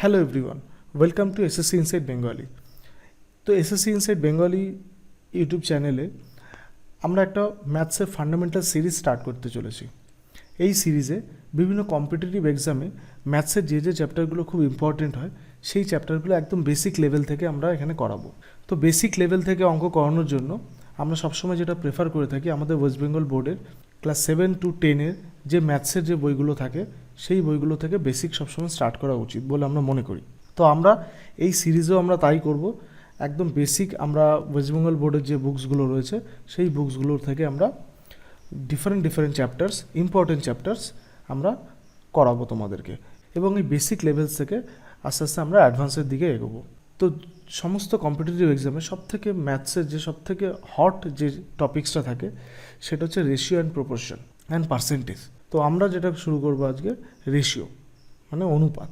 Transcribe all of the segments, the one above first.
Hello everyone, welcome to SSC inside Bengali. তো SSC inside Bengali YouTube চ্যানেলে আমরা একটা ম্যাথসের ফান্ডামেন্টাল সিরিজ স্টার্ট করতে চলেছি। এই সিরিজে বিভিন্ন কম্পিটিটিভ এক্সামে ম্যাথসের যে চ্যাপ্টারগুলো খুব ইম্পর্টেন্ট হয় সেই চ্যাপ্টারগুলো একদম বেসিক লেভেল থেকে আমরা এখানে করাবো। তো বেসিক লেভেল থেকে অঙ্ক করানোর জন্য আমরা সবসময় যেটা প্রেফার করে থাকি, আমাদের ওয়েস্ট বেঙ্গল বোর্ডের ক্লাস 7 to 10 যে ম্যাথসের যে বইগুলো থাকে সেই বইগুলো থেকে বেসিক সবসময় স্টার্ট করা উচিত বলে আমরা মনে করি। তো আমরা এই সিরিজেও আমরা তাই করব। একদম বেসিক আমরা ওয়েস্ট বেঙ্গল বোর্ডের যে বুকসগুলো রয়েছে সেই বুকসগুলোর থেকে আমরা ডিফারেন্ট চ্যাপ্টার্স, ইম্পর্টেন্ট চ্যাপ্টার্স আমরা করাবো তোমাদেরকে, এবং এই বেসিক লেভেলস থেকে আস্তে আস্তে আমরা অ্যাডভান্সের দিকে এগোবো। তো সমস্ত কম্পিটিটিভ এক্সামে সবথেকে ম্যাথসের যে সবথেকে হট যে টপিক্সটা থাকে সেটা হচ্ছে ratio and proportion and percentage. তো আমরা যেটা শুরু করবো আজকে রেশিও মানে অনুপাত।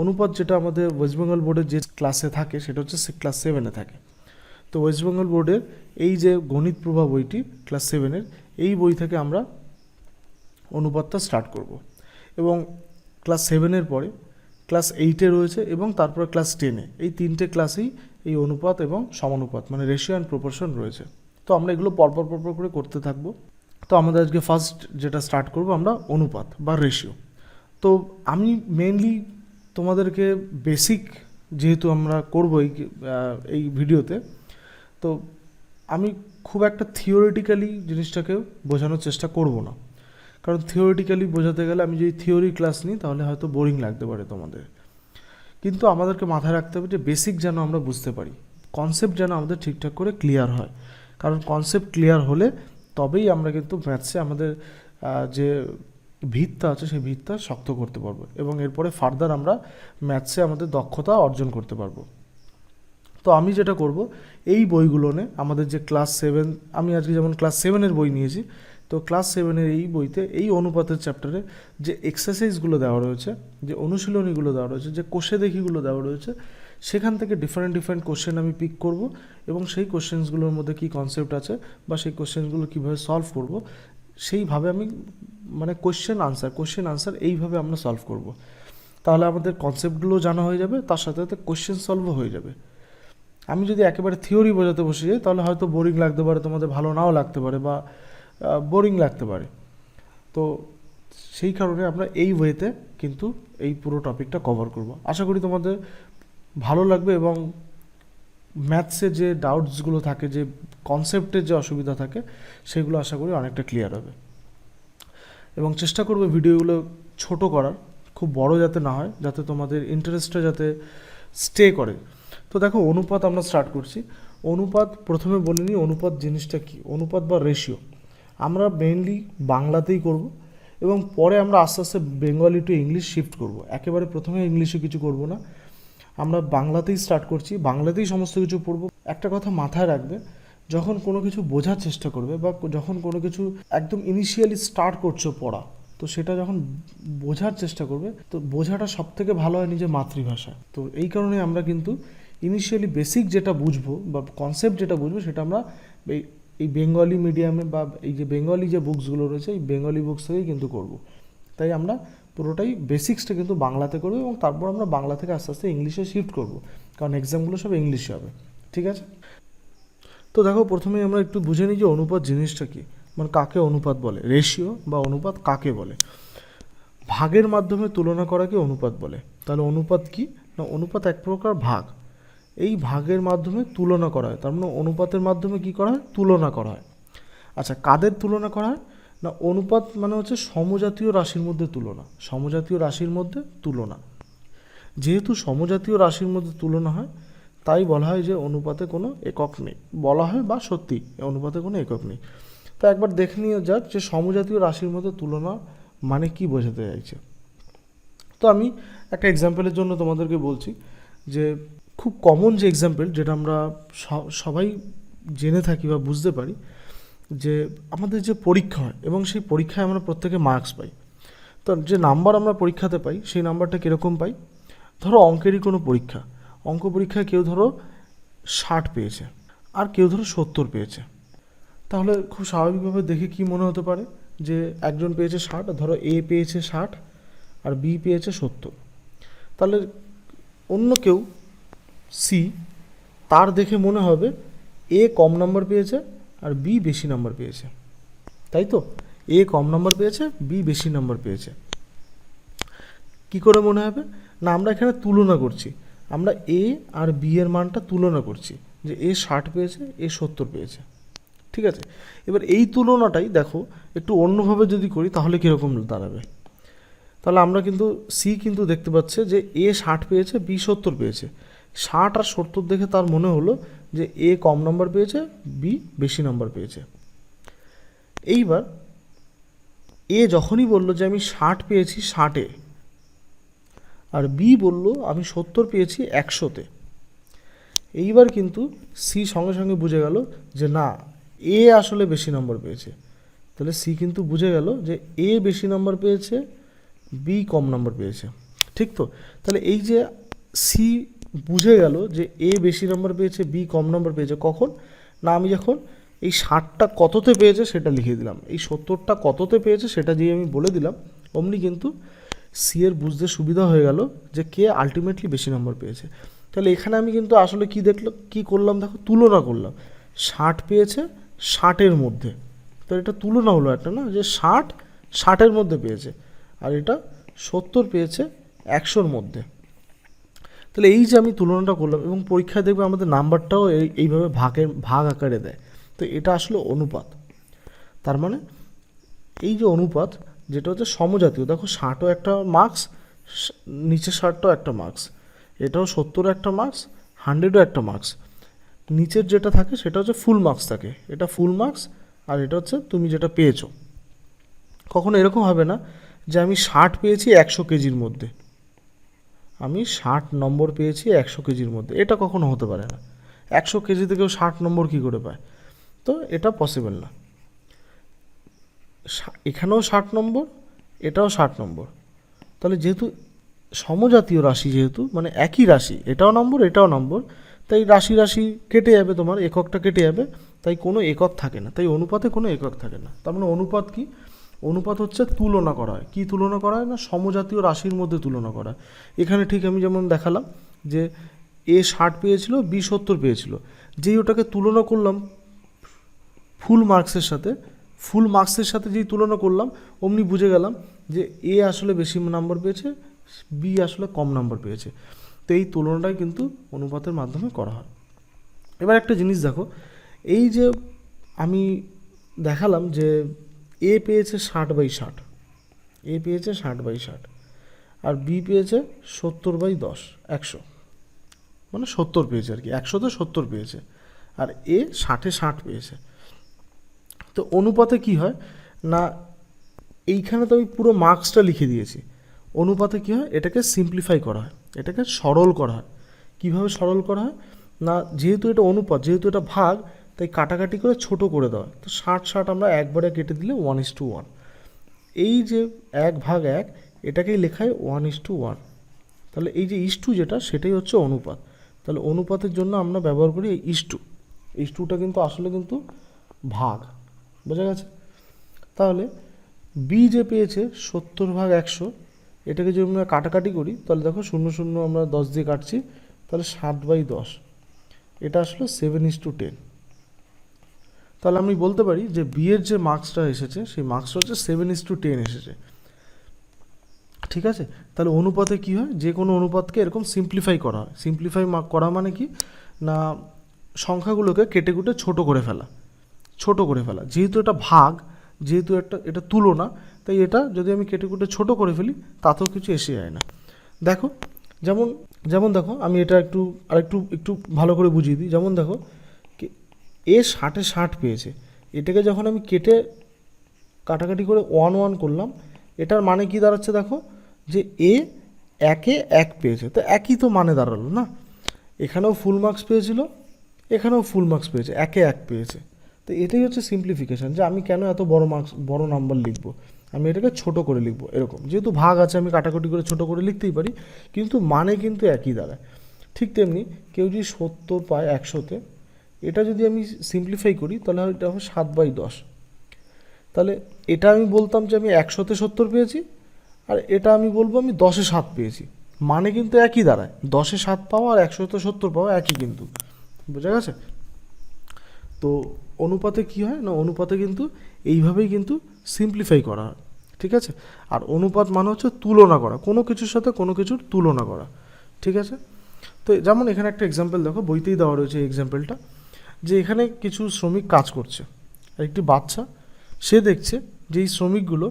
অনুপাত যেটা আমাদের ওয়েস্ট বেঙ্গল বোর্ডের যে ক্লাসে থাকে সেটা হচ্ছে ক্লাস 7-এ থাকে। তো ওয়েস্ট বেঙ্গল বোর্ডের এই যে গণিত প্রভা বইটি ক্লাস 7-এর, এই বই থেকে আমরা অনুপাতটা স্টার্ট করব। এবং ক্লাস 7-এর পরে ক্লাস 8-এ রয়েছে এবং তারপরে ক্লাস 10-এ, এই তিনটে ক্লাসেই এই অনুপাত এবং সমানুপাত মানে রেশিও অ্যান্ড প্রপোর্শন রয়েছে। তো আমরা এগুলো পরপর করে করতে থাকবো। তো আমাদের আজকে ফার্স্ট যেটা স্টার্ট করব আমরা অনুপাত বা রেশিও। তো আমি মেনলি তোমাদেরকে বেসিক যেহেতু আমরা করবো এই ভিডিওতে, তো আমি খুব একটা থিওরিটিক্যালি জিনিসটাকে বোঝানোর চেষ্টা করব না, কারণ থিওরিটিক্যালি বোঝাতে গেলে আমি যদি থিওরি ক্লাস নিই তাহলে হয়তো বোরিং লাগতে পারে তোমাদের। কিন্তু আমাদেরকে মাথায় রাখতে হবে যে বেসিক যেন আমরা বুঝতে পারি, কনসেপ্ট যেন আমাদের ঠিকঠাক করে ক্লিয়ার হয়, কারণ কনসেপ্ট ক্লিয়ার হলে তবেই আমরা কিন্তু ম্যাথসে আমাদের যে ভিতটা আছে সেই ভিতটা শক্ত করতে পারবো এবং এরপরে ফার্দার আমরা ম্যাথসে আমাদের দক্ষতা অর্জন করতে পারবো। তো আমি যেটা করব, এই বইগুলো নে আমাদের যে ক্লাস 7, আমি আজকে যেমন ক্লাস 7-এর বই নিয়েছি, তো ক্লাস 7-এর এই বইতে এই অনুপাতের চ্যাপ্টারে যে এক্সারসাইজগুলো দেওয়া রয়েছে, যে অনুশীলনীগুলো দেওয়া রয়েছে, যে কোষে দেখিগুলো দেওয়া রয়েছে, সেখান থেকে ডিফারেন্ট কোশ্চেন আমি পিক করব এবং সেই কোশ্চেন্সগুলোর মধ্যে কী কনসেপ্ট আছে বা সেই কোশ্চেন্সগুলো কীভাবে সলভ করব সেইভাবে আমি মানে কোশ্চেন আনসার এইভাবে আমরা সলভ করব। তাহলে আমাদের কনসেপ্টগুলো জানা হয়ে যাবে, তার সাথে সাথে কোশ্চেন সলভও হয়ে যাবে। আমি যদি একেবারে থিওরি বোঝাতে বসে যাই তাহলে হয়তো বোরিং লাগতে পারে, তোমাদের ভালো নাও লাগতে পারে বা বোরিং লাগতে পারে। তো সেই কারণে আমরা এই ওয়েতে কিন্তু এই পুরো টপিকটা কভার করব। আশা করি তোমাদের ভালো লাগবে এবং ম্যাথসে যে ডাউটসগুলো থাকে, যে কনসেপ্টের যে অসুবিধা থাকে, সেগুলো আশা করি অনেকটা ক্লিয়ার হবে। এবং চেষ্টা করবে ভিডিওগুলো ছোট করার, খুব বড় যাতে না হয়, যাতে তোমাদের ইন্টারেস্টটা যাতে স্টে করে। তো দেখো, অনুপাত আমরা স্টার্ট করছি। অনুপাত প্রথমে বলে নিই অনুপাত জিনিসটা কি। অনুপাত বা রেশিও আমরা মেইনলি বাংলাতেই করব এবং পরে আমরা আস্তে আস্তে বেঙ্গলি টু ইংলিশ শিফট করব। একেবারে প্রথমে ইংলিশে কিছু করব না, আমরা বাংলাতেই স্টার্ট করছি, বাংলাতেই সমস্ত কিছু পড়ব। একটা কথা মাথায় রাখবে, যখন কোনো কিছু বোঝার চেষ্টা করবে বা যখন কোনো কিছু একদম ইনিশিয়ালি স্টার্ট করছো পড়া, তো সেটা যখন বোঝার চেষ্টা করবে, তো বোঝাটা সব থেকে ভালো হয় নিজের মাতৃভাষা। তো এই কারণে আমরা কিন্তু ইনিশিয়ালি বেসিক যেটা বুঝবো বা কনসেপ্ট যেটা বুঝবো সেটা আমরা এই বেঙ্গলি মিডিয়ামে বা এই যে বেঙ্গলি যে বুকসগুলো রয়েছে এই বেঙ্গলি বুকস থেকেই কিন্তু করব। তাই আমরা পুরোটাই বেসিক্সটা কিন্তু বাংলাতে করবো এবং তারপর আমরা বাংলা থেকে আস্তে আস্তে ইংলিশে শিফট করব, কারণ এক্সামগুলো সব ইংলিশে হবে। ঠিক আছে? তো দেখো, প্রথমেই আমরা একটু বুঝে নিই যে অনুপাত জিনিসটা কি, মানে কাকে অনুপাত বলে। রেশিও বা অনুপাত কাকে বলে? ভাগের মাধ্যমে তুলনা করাকে অনুপাত বলে। তাহলে অনুপাত কি না, অনুপাত এক প্রকার ভাগ। এই ভাগের মাধ্যমে তুলনা করা হয়, তার মানে অনুপাতের মাধ্যমে কি করা হয়? তুলনা করা হয়। আচ্ছা, কাদের তুলনা করা হয় না, অনুপাত মানে হচ্ছে সমজাতীয় রাশির মধ্যে তুলনা। সমজাতীয় রাশির মধ্যে তুলনা, যেহেতু সমজাতীয় রাশির মধ্যে তুলনা হয় তাই বলা হয় যে অনুপাতে কোনো একক নেই। বলা হয় বা সত্যি অনুপাতে কোনো একক নেই। তো একবার দেখে নিয়ে যাক যে সমজাতীয় রাশির মধ্যে তুলনা মানে কি বোঝাতে চাইছে। তো আমি একটা এক্সাম্পলের জন্য তোমাদেরকে বলছি, যে খুব কমন যে এক্সাম্পল যেটা আমরা সবাই জেনে থাকি বা বুঝতে পারি, যে আমাদের যে পরীক্ষা হয় এবং সেই পরীক্ষায় আমরা প্রত্যেকে মার্কস পাই। তো যে নাম্বার আমরা পরীক্ষাতে পাই সেই নাম্বারটা কীরকম পাই? ধরো অঙ্কেরই কোনো পরীক্ষা, অঙ্ক পরীক্ষায় কেউ ধরো 60 পেয়েছে আর কেউ ধরো 70 পেয়েছে। তাহলে খুব স্বাভাবিকভাবে দেখে কি মনে হতে পারে যে একজন পেয়েছে 60, ধরো এ পেয়েছে 60 আর বি পেয়েছে 70। তাহলে অন্য কেউ সি, তার দেখে মনে হবে এ কম নাম্বার পেয়েছে আর বি বেশি নাম্বার পেয়েছে, তাই তো? এ কম নাম্বার পেয়েছে, বি বেশি নাম্বার পেয়েছে। কি করে মনে হবে? না, আমরা এখানে তুলনা করছি, আমরা এ আর বি এর মানটা তুলনা করছি, যে এ 60 পেয়েছে, এ 70 পেয়েছে। ঠিক আছে, এবার এই তুলনাটাই দেখো একটু অন্যভাবে যদি করি তাহলে কীরকম দাঁড়াবে। তাহলে আমরা কিন্তু সি কিন্তু দেখতে পাচ্ছে যে এ 60 পেয়েছে, বি 70 পেয়েছে। 60 আর 70 দেখে তার মনে হলো যে এ কম নাম্বার পেয়েছে, বি বেশি নাম্বার পেয়েছে। এইবার এ যখনই বললো যে আমি 60 পেয়েছি 60-এ, আর বি বলল আমি 70 পেয়েছি 100-তে, এইবার কিন্তু সি সঙ্গে সঙ্গে বুঝে গেল যে না, এ আসলে বেশি নম্বর পেয়েছে। তাহলে সি কিন্তু বুঝে গেল যে এ বেশি নম্বর পেয়েছে, বি কম নম্বর পেয়েছে। ঠিক তো? তাহলে এই যে সি বুঝে গেল যে এ বেশি নম্বর পেয়েছে, বি কম নম্বর পেয়েছে, কখন? না, আমি যখন এই 60টা কততে পেয়েছে সেটা লিখে দিলাম, এই 70টা কততে পেয়েছে সেটা দিয়ে আমি বলে দিলাম, অমনি কিন্তু সি এর বুঝতে সুবিধা হয়ে গেল যে কে আলটিমেটলি বেশি নম্বর পেয়েছে। তাহলে এখানে আমি কিন্তু আসলে কি করলাম দেখো, তুলনা করলাম। 60 পেয়েছে 60-এর মধ্যে, তো এটা তুলনা হলো একটা, না, যে 60-এর মধ্যে পেয়েছে, আর এটা 70 পেয়েছে 100-র মধ্যে। তাহলে এই যে আমি তুলনাটা করলাম, এবং পরীক্ষায় দেখবে আমাদের নাম্বারটাও এইভাবে ভাগ আকারে দেয়। তো এটা আসলে অনুপাত। তার মানে এই যে অনুপাত, যেটা হচ্ছে সমজাতীয়, দেখো 60ও একটা মার্কস, নিচের 60টাও একটা মার্কস, এটাও 70 একটা মার্কস, 100ও একটা মার্কস, নিচের যেটা থাকে সেটা হচ্ছে ফুল মার্কস থাকে, এটা ফুল মার্কস, আর এটা হচ্ছে তুমি যেটা পেয়েছো। কখনো এরকম হবে না যে আমি 60 পেয়েছি 100 কেজির মধ্যে, আমি 60 নম্বর পেয়েছি 100 কেজির মধ্যে, এটা কখনো হতে পারে না। 100 কেজি থেকেও 60 নম্বর কী করে পায়? তো এটা পসিবল না। এখানেও 60 নম্বর, এটাও 60 নম্বর। তাহলে যেহেতু সমজাতীয় রাশি, যেহেতু মানে একই রাশি, এটাও নম্বর এটাও নম্বর, তাই রাশি রাশি কেটে যাবে, তোমার এককটা কেটে যাবে, তাই কোনো একক থাকে না, তাই অনুপাতে কোনো একক থাকে না। তার মানে অনুপাত কি? অনুপাত হচ্ছে তুলনা করা হয়। কী তুলনা করা হয়? না, সমজাতীয় রাশির মধ্যে তুলনা করা হয়। এখানে ঠিক আমি যেমন দেখালাম যে এ 60 পেয়েছিল, বি 70 পেয়েছিল, যেই ওটাকে তুলনা করলাম ফুল মার্কসের সাথে যেই তুলনা করলাম, অমনি বুঝে গেলাম যে এ আসলে বেশি নাম্বার পেয়েছে, বি আসলে কম নাম্বার পেয়েছে। তো এই তুলনাটাই কিন্তু অনুপাতের মাধ্যমে করা হয়। এবার একটা জিনিস দেখো, এই যে আমি দেখালাম যে এ পেয়েছে 60/60, এ পেয়েছে 60/60, আর বি পেয়েছে 70/10, 100, মানে 70 পেয়েছে আর কি, 100-তে 70 পেয়েছে, আর এ 60-এ 60 পেয়েছে। তো অনুপাতে কি হয় না, এইখানে তো আমি পুরো মার্কসটা লিখে দিয়েছি। অনুপাতে কি হয়, এটাকে সিম্পলিফাই করা হয়, এটাকে সরল করা হয়। কীভাবে সরল করা হয়? না, যেহেতু এটা অনুপাত, যেহেতু এটা ভাগ, তাই কাটাকাটি করে ছোট করে দেওয়া। তো 60 আমরা একবারে কেটে দিলে 1:1। এই যে 1/1, এটাকেই লেখায় 1:1। তাহলে এই যে ইস্টু যেটা, সেটাই হচ্ছে অনুপাত। তাহলে অনুপাতের জন্য আমরা ব্যবহার করি এই ইস্টুটা কিন্তু আসলে কিন্তু ভাগ, বোঝা গেছে? তাহলে বি যে পেয়েছে 70/100, এটাকে যদি আমরা কাটাকাটি করি তাহলে দেখো 0 আমরা 10 দিয়ে কাটছি, তাহলে 7/10, এটা আসলে 7:10। তাহলে আমি বলতে পারি যে বি এর যে মার্কসটা এসেছে, সেই মার্কসটা হচ্ছে 7:10 এসেছে। ঠিক আছে? তাহলে অনুপাতে কি হয়, যে কোনো অনুপাতকে এরকম সিম্পলিফাই করা হয়। সিম্পলিফাই করা মানে কি না, সংখ্যাগুলোকে কেটে কুটে ছোট করে ফেলা। যেহেতু এটা ভাগ, যেহেতু এটা তুলনা, তাই এটা যদি আমি কেটে কুটে ছোট করে ফেলি তাতেও কিছু এসে যায় না। দেখো, যেমন দেখো, আমি এটা একটু ভালো করে বুঝিয়ে দিই। যেমন দেখো, এ 60-এ 60 পেয়েছে, এটাকে যখন আমি কেটে কাটাকাটি করে 1 করলাম, এটার মানে কি দাঁড়াচ্ছে দেখো, যে এ 1-এ 1 পেয়েছে, তো একই তো মানে দাঁড়ালো না। এখানেও ফুল মার্কস পেয়েছিল, এখানেও ফুল মার্কস পেয়েছে, 1-এ 1 পেয়েছে। তো এটাই হচ্ছে সিম্পলিফিকেশান, যে আমি কেন এত বড় নাম্বার লিখবো, আমি এটাকে ছোট করে লিখবো। এরকম যেহেতু ভাগ আছে, আমি কাটাকুটি করে ছোট করে লিখতেই পারি, কিন্তু মানে কিন্তু একই দাঁড়ায়। ঠিক তেমনি কেউ যদি 70 পায় 100-তে, এটা যদি আমি সিম্পলিফাই করি তাহলে এটা হবে 7/10। তাহলে এটা আমি বলতাম যে আমি 100-তে 70 পেয়েছি, আর এটা আমি বলবো আমি 10-এ 7 পেয়েছি। মানে কিন্তু একই দাঁড়ায়, 10-এ 7 পাওয়া আর 100-তে 70 পাওয়া একই কিন্তু, বোঝা গেছে? তো অনুপাতে কি হয় না, অনুপাতে কিন্তু এইভাবেই কিন্তু সিম্পলিফাই করা হয়, ঠিক আছে? আর অনুপাত মানে হচ্ছে তুলনা করা, কোনো কিছুর সাথে কোনো কিছুর তুলনা করা, ঠিক আছে? তো যেমন এখানে একটা এক্সাম্পল দেখো, বইতেই দেওয়া রয়েছে এই এক্সাম্পলটা, যে এখানে কিছু শ্রমিক কাজ করছে, আর একটি বাচ্চা সে দেখছে যে এই শ্রমিকগুলো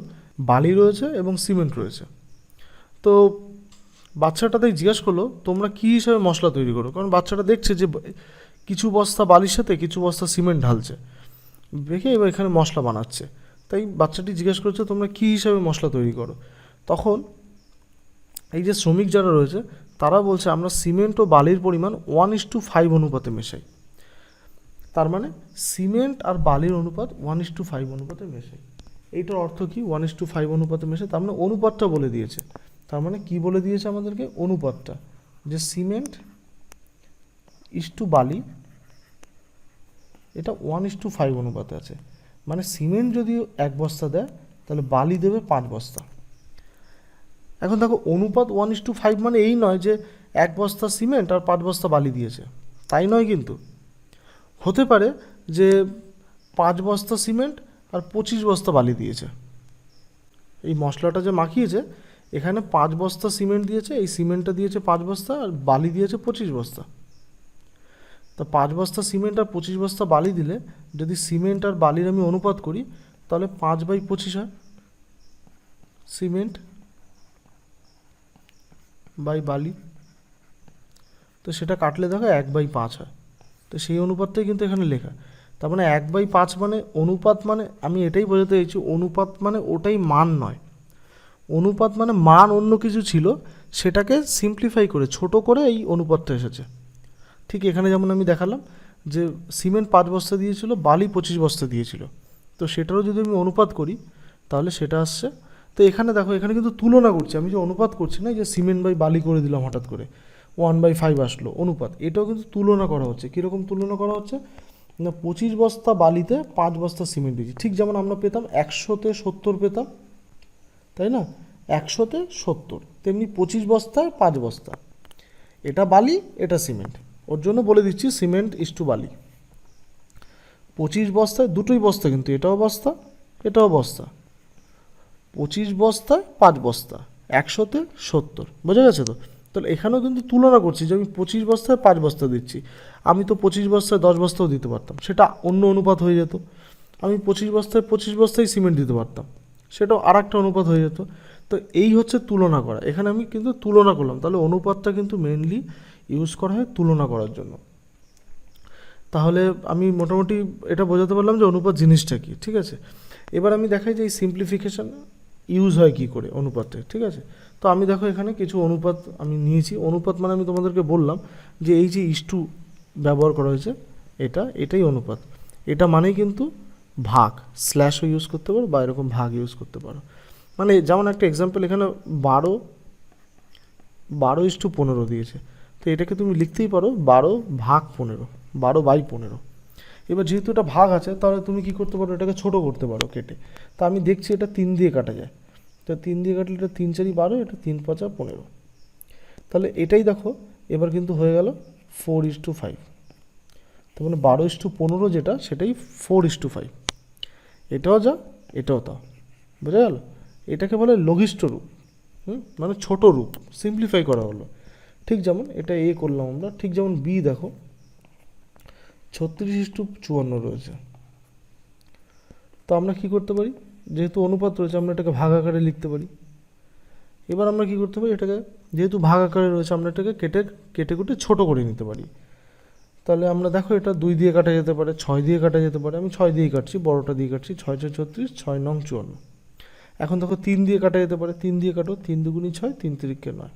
বালি রয়েছে এবং সিমেন্ট রয়েছে। তো বাচ্চাটা তাই জিজ্ঞাসা করলো, তোমরা কী হিসাবে মশলা তৈরি করো? কারণ বাচ্চাটা দেখছে যে কিছু বস্তা বালির সাথে কিছু বস্তা সিমেন্ট ঢালছে, দেখে এবার এখানে মশলা বানাচ্ছে। তাই বাচ্চাটি জিজ্ঞেস করছে, তোমরা কী হিসাবে মশলা তৈরি করো? তখন এই যে শ্রমিক যারা রয়েছে তারা বলছে, আমরা সিমেন্ট ও বালির পরিমাণ 1:5 অনুপাতে মেশাই। তার মানে সিমেন্ট আর বালির অনুপাত 1:5 অনুপাতে মেশাই। এইটার অর্থ কি? 1:5 অনুপাতে মেশাই, তার মানে অনুপাতটা বলে দিয়েছে। তার মানে কি বলে দিয়েছে আমাদেরকে? অনুপাতটা, যে সিমেন্ট ইস্টু বালি এটা 1:5 অনুপাতে আছে। মানে সিমেন্ট যদি 1 বস্তা দেয় তাহলে বালি দেবে 5 বস্তা। এখন দেখো, অনুপাত 1:5 মানে এই নয় যে 1 বস্তা সিমেন্ট আর 5 বস্তা বালি দিয়েছে, তাই নয় কিন্তু। হতে পারে যে 5 বস্তা সিমেন্ট আর 25 বস্তা বালি দিয়েছে। এই মশলাটা যে মাখিয়েছে এখানে 5 বস্তা সিমেন্ট দিয়েছে, এই সিমেন্টটা দিয়েছে 5 বস্তা, আর বালি দিয়েছে 25 বস্তা। তো 5 বস্তা সিমেন্ট আর 25 বস্তা বালি দিলে যদি সিমেন্ট আর বালির আমি অনুপাত করি তাহলে 5/25 হয়, সিমেন্ট বাই বালি। তো সেটা কাটলে দেখো 1/5 হয়। তো সেই অনুপাতটাই কিন্তু এখানে লেখা। তার মানে 1/5 মানে অনুপাত, মানে আমি এটাই বোঝাতে চাইছি, অনুপাত মানে ওটাই মান নয়। অনুপাত মানে মান অন্য কিছু ছিল, সেটাকে সিম্পলিফাই করে ছোট করে এই অনুপাতটা এসেছে। ঠিক এখানে যেমন আমি দেখালাম যে সিমেন্ট 5 বস্তা দিয়েছিল, বালি 25 বস্তা দিয়েছিল, তো সেটারও যদি আমি অনুপাত করি তাহলে সেটা আসছে। তো এখানে দেখো, এখানে কিন্তু তুলনা করছি, আমি যে অনুপাত করছি না, যে সিমেন্ট বাই বালি করে দিলাম হঠাৎ করে 1/5 আসলো অনুপাত, এটাও কিন্তু তুলনা করা হচ্ছে। কীরকম তুলনা করা হচ্ছে না, 25 বস্তা বালিতে 5 বস্তা সিমেন্ট দিয়েছি। ঠিক যেমন আমরা পেতাম 100-তে 70 পেতাম, তাই না? 100-তে 70, তেমনি 25 বস্তায় 5 বস্তা, এটা বালি এটা সিমেন্ট। ওর জন্য বলে দিচ্ছি সিমেন্ট ইস্টু বালি। 25 বস্তায় দুটোই বস্তা, কিন্তু এটাও বস্তা এটাও বস্তা। 25 বস্তায় 5 বস্তা, 100-তে 70, বোঝা গেছে তো? তাহলে এখানেও কিন্তু তুলনা করছি যে আমি 25 বস্তায় 5 বস্তা দিচ্ছি। আমি তো 25 বস্তায় 10 বস্তাও দিতে পারতাম, সেটা অন্য অনুপাত হয়ে যেত। আমি 25 বস্তায় 25 বস্তায় সিমেন্ট দিতে পারতাম, সেটাও আর একটা অনুপাত হয়ে যেত। তো এই হচ্ছে তুলনা করা। এখানে আমি কিন্তু তুলনা করলাম, তাহলে অনুপাতটা কিন্তু মেনলি ইউজ করা হয় তুলনা করার জন্য। তাহলে আমি মোটামুটি এটা বোঝাতে পারলাম যে অনুপাত জিনিসটা কী, ঠিক আছে? এবার আমি দেখাই যে এই সিম্পলিফিকেশান ইউজ হয় কী করে অনুপাতে, ঠিক আছে? তো আমি দেখো এখানে কিছু অনুপাত আমি নিয়েছি। অনুপাত মানে আমি তোমাদেরকে বললাম যে এই যে ইস্টু ব্যবহার করা হয়েছে, এটাই অনুপাত। এটা মানেই কিন্তু ভাগ, স্ল্যাশও ইউজ করতে পারো বা এরকম ভাগ ইউজ করতে পারো। মানে যেমন একটা এক্সাম্পল, এখানে 12:15 দিয়েছে, তো এটাকে তুমি লিখতেই পারো 12/15, 12/15। এবার যেহেতু এটা ভাগ আছে, তাহলে তুমি কি করতে পারো, এটাকে ছোট করতে পারো কেটে। তা আমি দেখছি এটা 3 দিয়ে কাটা যায়, তো 3 দিয়ে কাটলে এটা 3 4 12, এটা 3 5 15। তাহলে এটাই দেখো এবার কিন্তু হয়ে গেল 4:5। তার মানে 12:15 যেটা, সেটাই 4:5। এটাও যা এটাও তা, বোঝা গেল? এটাকে বলে লঘিষ্ঠ রূপ, মানে ছোট রূপ, সিম্পলিফাই করা হলো। ঠিক যেমন এটা এ করলাম আমরা, ঠিক যেমন বি দেখো 36:54 রয়েছে। তো আমরা কি করতে পারি, যেহেতু অনুপাত রয়েছে আমরা এটাকে ভাগ আকারে লিখতে পারি। এবার আমরা কি করতে পারি, এটাকে যেহেতু ভাগ আকারে রয়েছে আমরা এটাকে কেটে কুটে ছোট করে নিতে পারি। তাহলে আমরা দেখো এটা 2 দিয়ে কাটা যেতে পারে, 6 দিয়ে কাটা যেতে পারে। আমি 6 দিয়েই কাটছি, বড়টা দিয়ে কাটছি। 6 6 36, 6 9 54। এখন দেখো 3 দিয়ে কাটা যেতে পারে, 3 দিয়ে কাটো, 3 2 6, 3 3 9।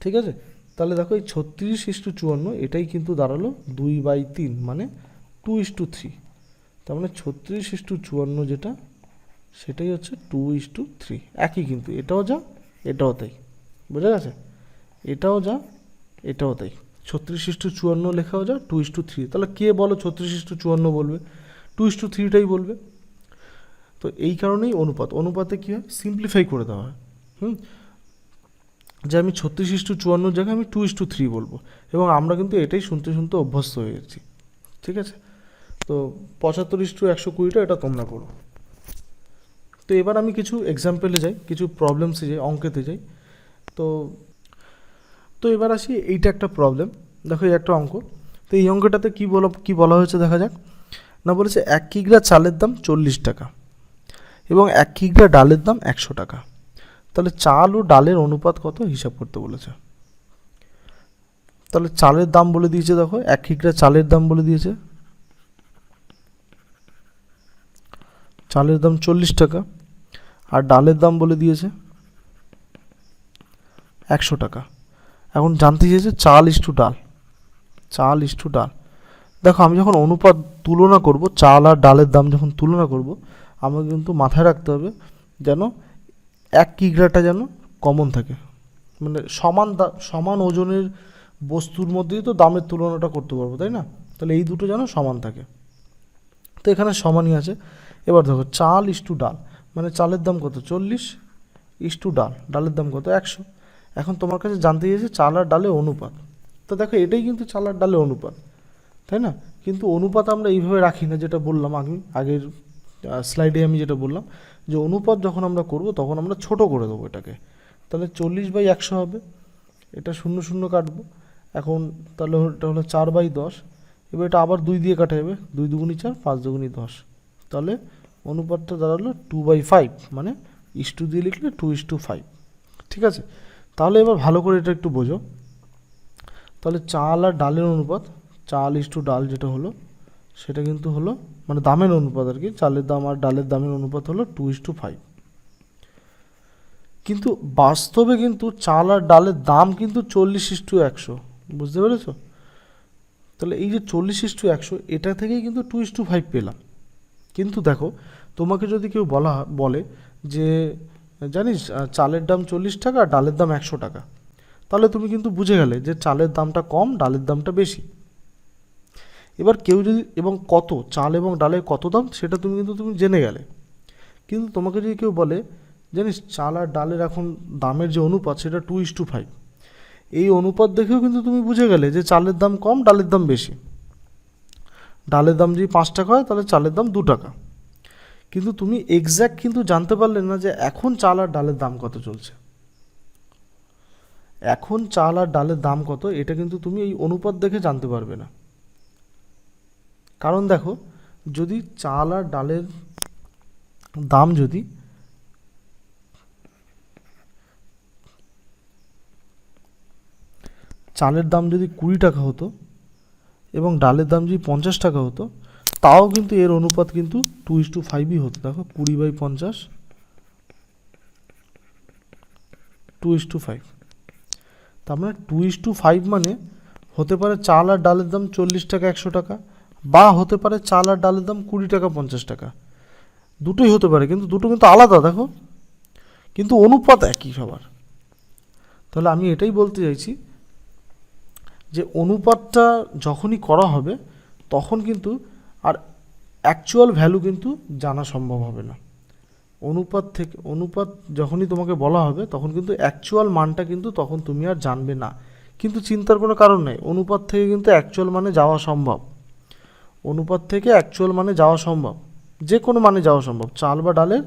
ঠিক আছে? তাহলে দেখো এই 36:54 এটাই কিন্তু দাঁড়ালো 2/3, মানে 2:3। তার মানে 36:54 যেটা, সেটাই হচ্ছে 2:3। একই কিন্তু, এটাও যা এটাও তাই, বোঝা গেছে? এটাও যা এটাও তাই, 36:54 লেখাও যা 2:3। তাহলে কে বলো 36:54 বলবে? 2:3টাই বলবে। তো এই কারণেই অনুপাতে কী হয়, সিম্পলিফাই করে দেওয়া হয়। যে আমি 36:54 জায়গায় আমি 2:3 বলবো, এবং আমরা কিন্তু এটাই শুনতে শুনতে অভ্যস্ত হয়ে গেছি। ঠিক আছে, তো 75:120টা এটা তোমরা করো। তো এবার আমি কিছু এক্সাম্পলে যাই, কিছু প্রবলেমসে যাই, অঙ্কেতে যাই। তো তো এবার আসি, এইটা একটা প্রবলেম, দেখো এই একটা অঙ্ক। তো এই অঙ্কটাতে কি বলা হয়েছে দেখা যাক। না, বলেছে 1 কিগ্রা চালের দাম 40 টাকা এবং 1 কিগ্রা ডালের দাম 100 টাকা। তাহলে চাল ও ডালের অনুপাত কত হিসাব করতে বলেছে। তাহলে চালের দাম বলে দিয়েছে, দেখো 1 কিগ্রা চালের দাম বলে দিয়েছে, চালের দাম 40 টাকা, আর ডালের দাম বলে দিয়েছে 100 টাকা। এখন জানতে চেয়েছে চাল ইস্টু ডাল, চাল ইস্টু ডাল। দেখো আমি যখন অনুপাত তুলনা করব, চাল আর ডালের দাম যখন তুলনা করব, আমাকে কিন্তু মাথায় রাখতে হবে যেন 1 কিগ্রাটা যেন কমন থাকে, মানে সমান ওজনের বস্তুর মধ্যেই তো দামের তুলনাটা করতে পারবো, তাই না? তাহলে এই দুটো যেন সমান থাকে। তো এখানে সমানই আছে। এবার দেখো চাল ইস্টু ডাল, মানে চালের দাম কত 40, ইস্টু ডালের দাম কত 100। এখন তোমার কাছে জানতে চেয়েছে চাল আর ডালের অনুপাত। তো দেখো এটাই কিন্তু চাল আর ডালের অনুপাত, তাই না? কিন্তু অনুপাত আমরা এইভাবে রাখি না, যেটা বললাম আগের স্লাইডে আমি যেটা বললাম, যে অনুপাত যখন আমরা করব তখন আমরা ছোট করে দেবো এটাকে। তাহলে 40/100 হবে, এটা 0 0 কাটবো। এখন তাহলে এটা হলো 4/10। এবার এটা আবার 2 দিয়ে কাটা যাবে, 2 দুগুণি 4, 5 দুগুণি 10। তাহলে অনুপাতটা দাঁড়ালো 2/5, মানে ইস্টু দিয়ে লিখলে 2:5। ঠিক আছে, তাহলে এবার ভালো করে এটা একটু বোঝো। তাহলে চাল আর ডালের অনুপাত, চাল ইস্টু ডাল যেটা হলো, সেটা কিন্তু হলো মানে দামের অনুপাত আর কি, চালের দাম আর ডালের দামের অনুপাত হলো 2:5। কিন্তু বাস্তবে কিন্তু চাল আর ডালের দাম কিন্তু 40:100, বুঝতে পেরেছো? তাহলে এই যে 40:100, এটা থেকেই কিন্তু 2:5 পেলাম। কিন্তু দেখো তোমাকে যদি কেউ বলে যে জানিস চালের দাম 40 টাকা, ডালের দাম 100 টাকা, তাহলে তুমি কিন্তু বুঝে গেলে যে চালের দামটা কম, ডালের দামটা বেশি। এবার কেউ যদি এবং কত চাল এবং ডালের কত দাম সেটা তুমি জেনে গেলে। কিন্তু তোমাকে যদি কেউ বলে জানিস চাল আর ডালের এখন দামের যে অনুপাত সেটা 2:5, এই অনুপাত দেখেও কিন্তু তুমি বুঝে গেলে যে চালের দাম কম, ডালের দাম বেশি। ডালের দাম যদি 5 টাকা হয় তাহলে চালের দাম 2 টাকা। কিন্তু তুমি এক্স্যাক্ট কিন্তু জানতে পারলে না যে এখন চাল আর ডালের দাম কত চলছে। এখন চাল আর ডালের দাম কত এটা কিন্তু তুমি এই অনুপাত দেখে জানতে পারবে না। কারণ দেখো যদি চাল আর ডালের দাম যদি চালের দাম যদি 20 টাকা হতো এবং ডালের দাম যদি 50 টাকা হতো, তাও কিন্তু এর অনুপাত কিন্তু 2:5ই হতো। দেখো 20/50, 2:5। তার মানে 2:5 মানে হতে পারে চাল আর ডালের দাম 40 টাকা 100 টাকা, বা হতে পারে চাল আর ডালের দাম 20 টাকা 50 টাকা, দুটোই হতে পারে, কিন্তু দুটো কিন্তু আলাদা দেখো, কিন্তু অনুপাত একই সবার। তাহলে আমি এটাই বলতে চাইছি যে অনুপাতটা যখনই করা হবে তখন কিন্তু আর অ্যাকচুয়াল ভ্যালু কিন্তু জানা সম্ভব হবে না। অনুপাত যখনই তোমাকে বলা হবে তখন কিন্তু অ্যাকচুয়াল মানটা কিন্তু তখন তুমি আর জানবে না। কিন্তু চিন্তার কোনো কারণ নেই, অনুপাত থেকে কিন্তু অ্যাকচুয়াল মানে যাওয়া সম্ভব। অনুপাত থেকে অ্যাকচুয়াল মানে যাওয়া সম্ভব, যে কোনো মানে যাওয়া সম্ভব। চাল বা ডালের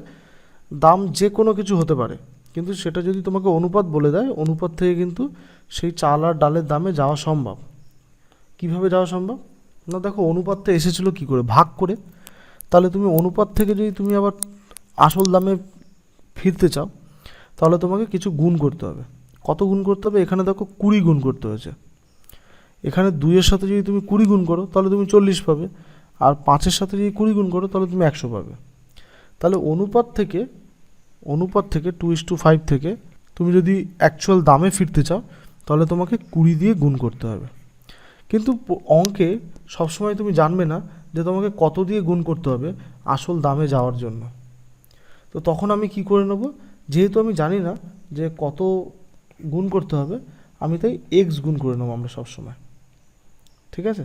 দাম যে কোনো কিছু হতে পারে, কিন্তু সেটা যদি তোমাকে অনুপাত বলে দেয়, অনুপাত থেকে কিন্তু সেই চাল আর ডালের দামে যাওয়া সম্ভব। কিভাবে যাওয়া সম্ভব? না দেখো অনুপাতটা এসেছিলো কি করে, ভাগ করে। তাহলে তুমি অনুপাত থেকে যদি তুমি আবার আসল দামে ফিরতে চাও তাহলে তোমাকে কিছু গুণ করতে হবে। কত গুণ করতে হবে? এখানে দেখো 20 গুণ করতে হয়েছে। এখানে 2-এর সাথে যদি তুমি 20 গুণ করো তাহলে তুমি 40 পাবে, আর 5-এর সাথে যদি 20 গুণ করো তাহলে তুমি 100 পাবে। তাহলে অনুপাত থেকে 2:5 থেকে তুমি যদি অ্যাকচুয়াল দামে ফিরতে চাও তাহলে তোমাকে 20 দিয়ে গুণ করতে হবে। কিন্তু অঙ্কে সবসময় তুমি জানবে না যে তোমাকে কত দিয়ে গুণ করতে হবে আসল দামে যাওয়ার জন্য। তো তখন আমি কি করে নেব, যেহেতু আমি জানি না যে কত গুণ করতে হবে, আমি তাই এক্স গুণ করে নেবো আমরা সবসময়। ঠিক আছে,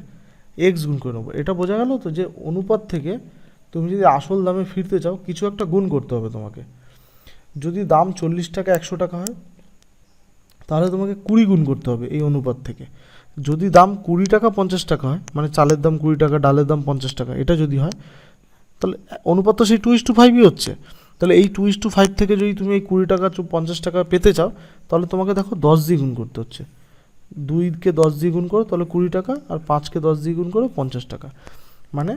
এক্স গুণ করে নেবো। এটা বোঝা গেল তো যে অনুপাত থেকে তুমি যদি আসল দামে ফিরতে চাও কিছু একটা গুণ করতে হবে তোমাকে। যদি দাম 40 টাকা 100 টাকা হয় তাহলে তোমাকে 20 গুণ করতে হবে এই অনুপাত থেকে। যদি দাম 20 টাকা 50 টাকা হয়, মানে চালের দাম 20 টাকা, ডালের দাম 50 টাকা, এটা যদি হয়, তাহলে অনুপাত তো সেই 2:5ই হচ্ছে। তাহলে এই 2:5 থেকে যদি তুমি এই 20 টাকা 50 টাকা পেতে চাও, তাহলে তোমাকে দেখো 10 দিয়ে গুণ করতে হচ্ছে। 2কে 10 দিয়ে গুণ করো তাহলে 20 টাকা, আর 5কে 10 দিয়ে গুণ করো 50 টাকা। মানে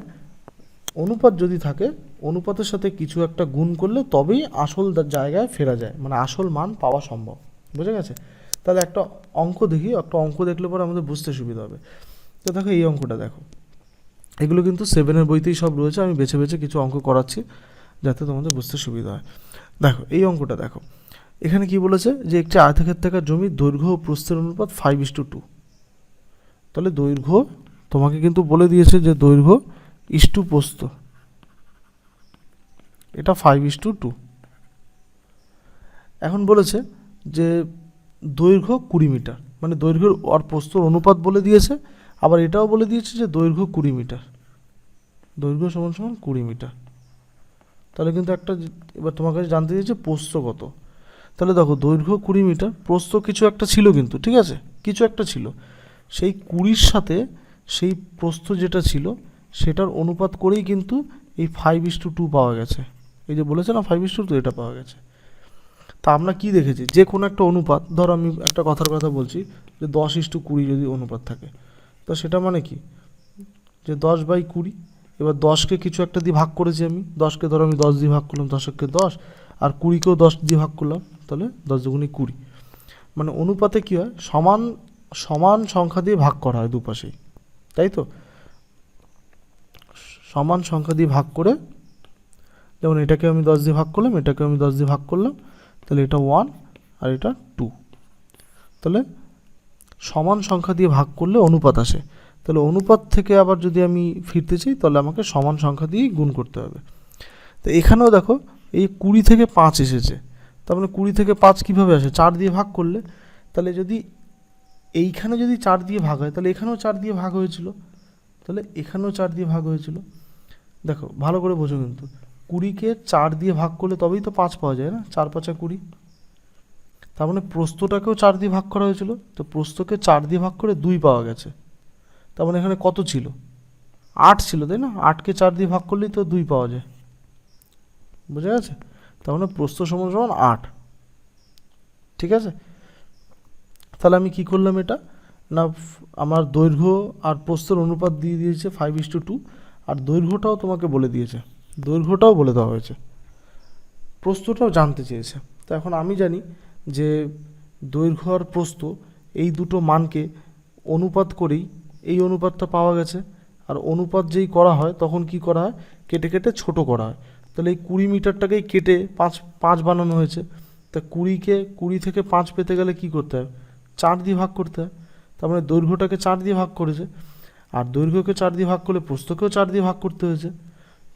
অনুপাত যদি থাকে, অনুপাতের সাথে কিছু একটা গুণ করলে তবেই আসল জায়গায় ফেরা যায়, মানে আসল মান পাওয়া সম্ভব। বুঝে গেছে? তাহলে একটা অঙ্ক দেখি, একটা অঙ্ক দেখলে পরে আমাদের বুঝতে সুবিধা হবে। তো দেখো এই অঙ্কটা দেখো, এগুলো কিন্তু 7-এর বইতেই সব রয়েছে, আমি বেছে বেছে কিছু অঙ্ক করাচ্ছি যাতে তোমাদের বুঝতে সুবিধা হয়। দেখো এই অঙ্কটা দেখো, এখানে কি বলেছে যে একটি আয়তক্ষেত্রাকার জমির দৈর্ঘ্য ও প্রস্থের অনুপাত 5:2। তাহলে দৈর্ঘ্য তোমাকে কিন্তু বলে দিয়েছে যে দৈর্ঘ্য ইস্টু প্রস্থ, এটা 5:2। এখন বলেছে যে দৈর্ঘ্য 20 মিটার, মানে দৈর্ঘ্য আর প্রস্থর অনুপাত বলে দিয়েছে, আবার এটাও বলে দিয়েছে যে দৈর্ঘ্য 20 মিটার, দৈর্ঘ্য সমান সমান 20 মিটার। তাহলে কিন্তু একটা, এবার তোমার কাছে জানতে চাইছে প্রস্থ কত। তাহলে দেখো দৈর্ঘ্য 20 মিটার, প্রস্থ কিছু একটা ছিল কিন্তু, ঠিক আছে, কিছু একটা ছিল, সেই 20-র সাথে সেই প্রস্থ যেটা ছিল সেটার অনুপাত করেই কিন্তু এই 5:2 পাওয়া গেছে। এই যে বলেছে না 5:2, এটা পাওয়া গেছে। তা আমরা কি দেখেছি, যে কোনো একটা অনুপাত, ধরো আমি একটা কথার কথা বলছি যে 10:20 যদি অনুপাত থাকে, তো সেটা মানে কি যে 10/20। এবার 10কে কিছু একটা দিয়ে ভাগ করেছি আমি, 10কে ধরো আমি 10 দিয়ে ভাগ করলাম, 10কে 10, আর 20কেও 10 দিয়ে ভাগ করলাম, তাহলে 10 দুগুণে 20। মানে অনুপাতে কী হয়, সমান সমান সংখ্যা দিয়ে ভাগ করা হয় দুপাশেই, তাই তো? সমান সংখ্যা দিয়ে ভাগ করে, যেমন এটাকে আমি 10 দিয়ে ভাগ করলাম, এটাকে আমি 10 দিয়ে ভাগ করলাম, তাহলে এটা 1 আর এটা 2। তাহলে সমান সংখ্যা দিয়ে ভাগ করলে অনুপাত আসে। তাহলে অনুপাত থেকে আবার যদি আমি ফিরতে চাই, তাহলে আমাকে সমান সংখ্যা দিয়েই গুণ করতে হবে। তো এখানেও দেখো এই 20 থেকে 5 এসেছে, তার মানে 20 থেকে 5 কীভাবে আসে, 4 দিয়ে ভাগ করলে। তাহলে যদি এইখানে যদি 4 দিয়ে ভাগ হয়, তাহলে এখানেও 4 দিয়ে ভাগ হয়েছিল, তাহলে এখানেও 4 দিয়ে ভাগ হয়েছিল। দেখো ভালো করে বোঝো কিন্তু, 20কে 4 দিয়ে ভাগ করলে তবেই তো 5 পাওয়া যায় না, 4×5 = 20। তার মানে প্রস্থটাকেও 4 দিয়ে ভাগ করা হয়েছিল, তো প্রস্থকে 4 দিয়ে ভাগ করে 2 পাওয়া গেছে। তার মানে এখানে কত ছিল, 8 ছিল, তাই না? 8কে 4 দিয়ে ভাগ করলেই তো 2 পাওয়া যায়। বুঝা গেছে? তার মানে প্রস্থ সমান সমান 8। ঠিক আছে, তাহলে আমি কি করলাম, এটা না আমার দৈর্ঘ্য আর প্রস্থের অনুপাত দিয়ে দিয়েছে 5:2, আর দৈর্ঘ্যটাও তোমাকে বলে দিয়েছে, দৈর্ঘ্যটাও বলে দেওয়া হয়েছে, প্রস্থটাও জানতে চেয়েছে। তো এখন আমি জানি যে দৈর্ঘ্য আর প্রস্থ এই দুটো মানকে অনুপাত করেই এই অনুপাতটা পাওয়া গেছে। আর অনুপাত যেই করা হয় তখন কি করা হয়, কেটে কেটে ছোট করা হয়। তাহলে এই 20 মিটারটাকেই কেটে 5 বানানো হয়েছে। তা 20 থেকে 5 পেতে গেলে কি করতে হয়, 4 দিয়ে ভাগ করতে হয়। তার মানে দৈর্ঘ্যটাকে 4 দিয়ে ভাগ করেছে, আর দৈর্ঘ্যকে 4 দিয়ে ভাগ করলে প্রস্থকেও 4 দিয়ে ভাগ করতে হয়েছে।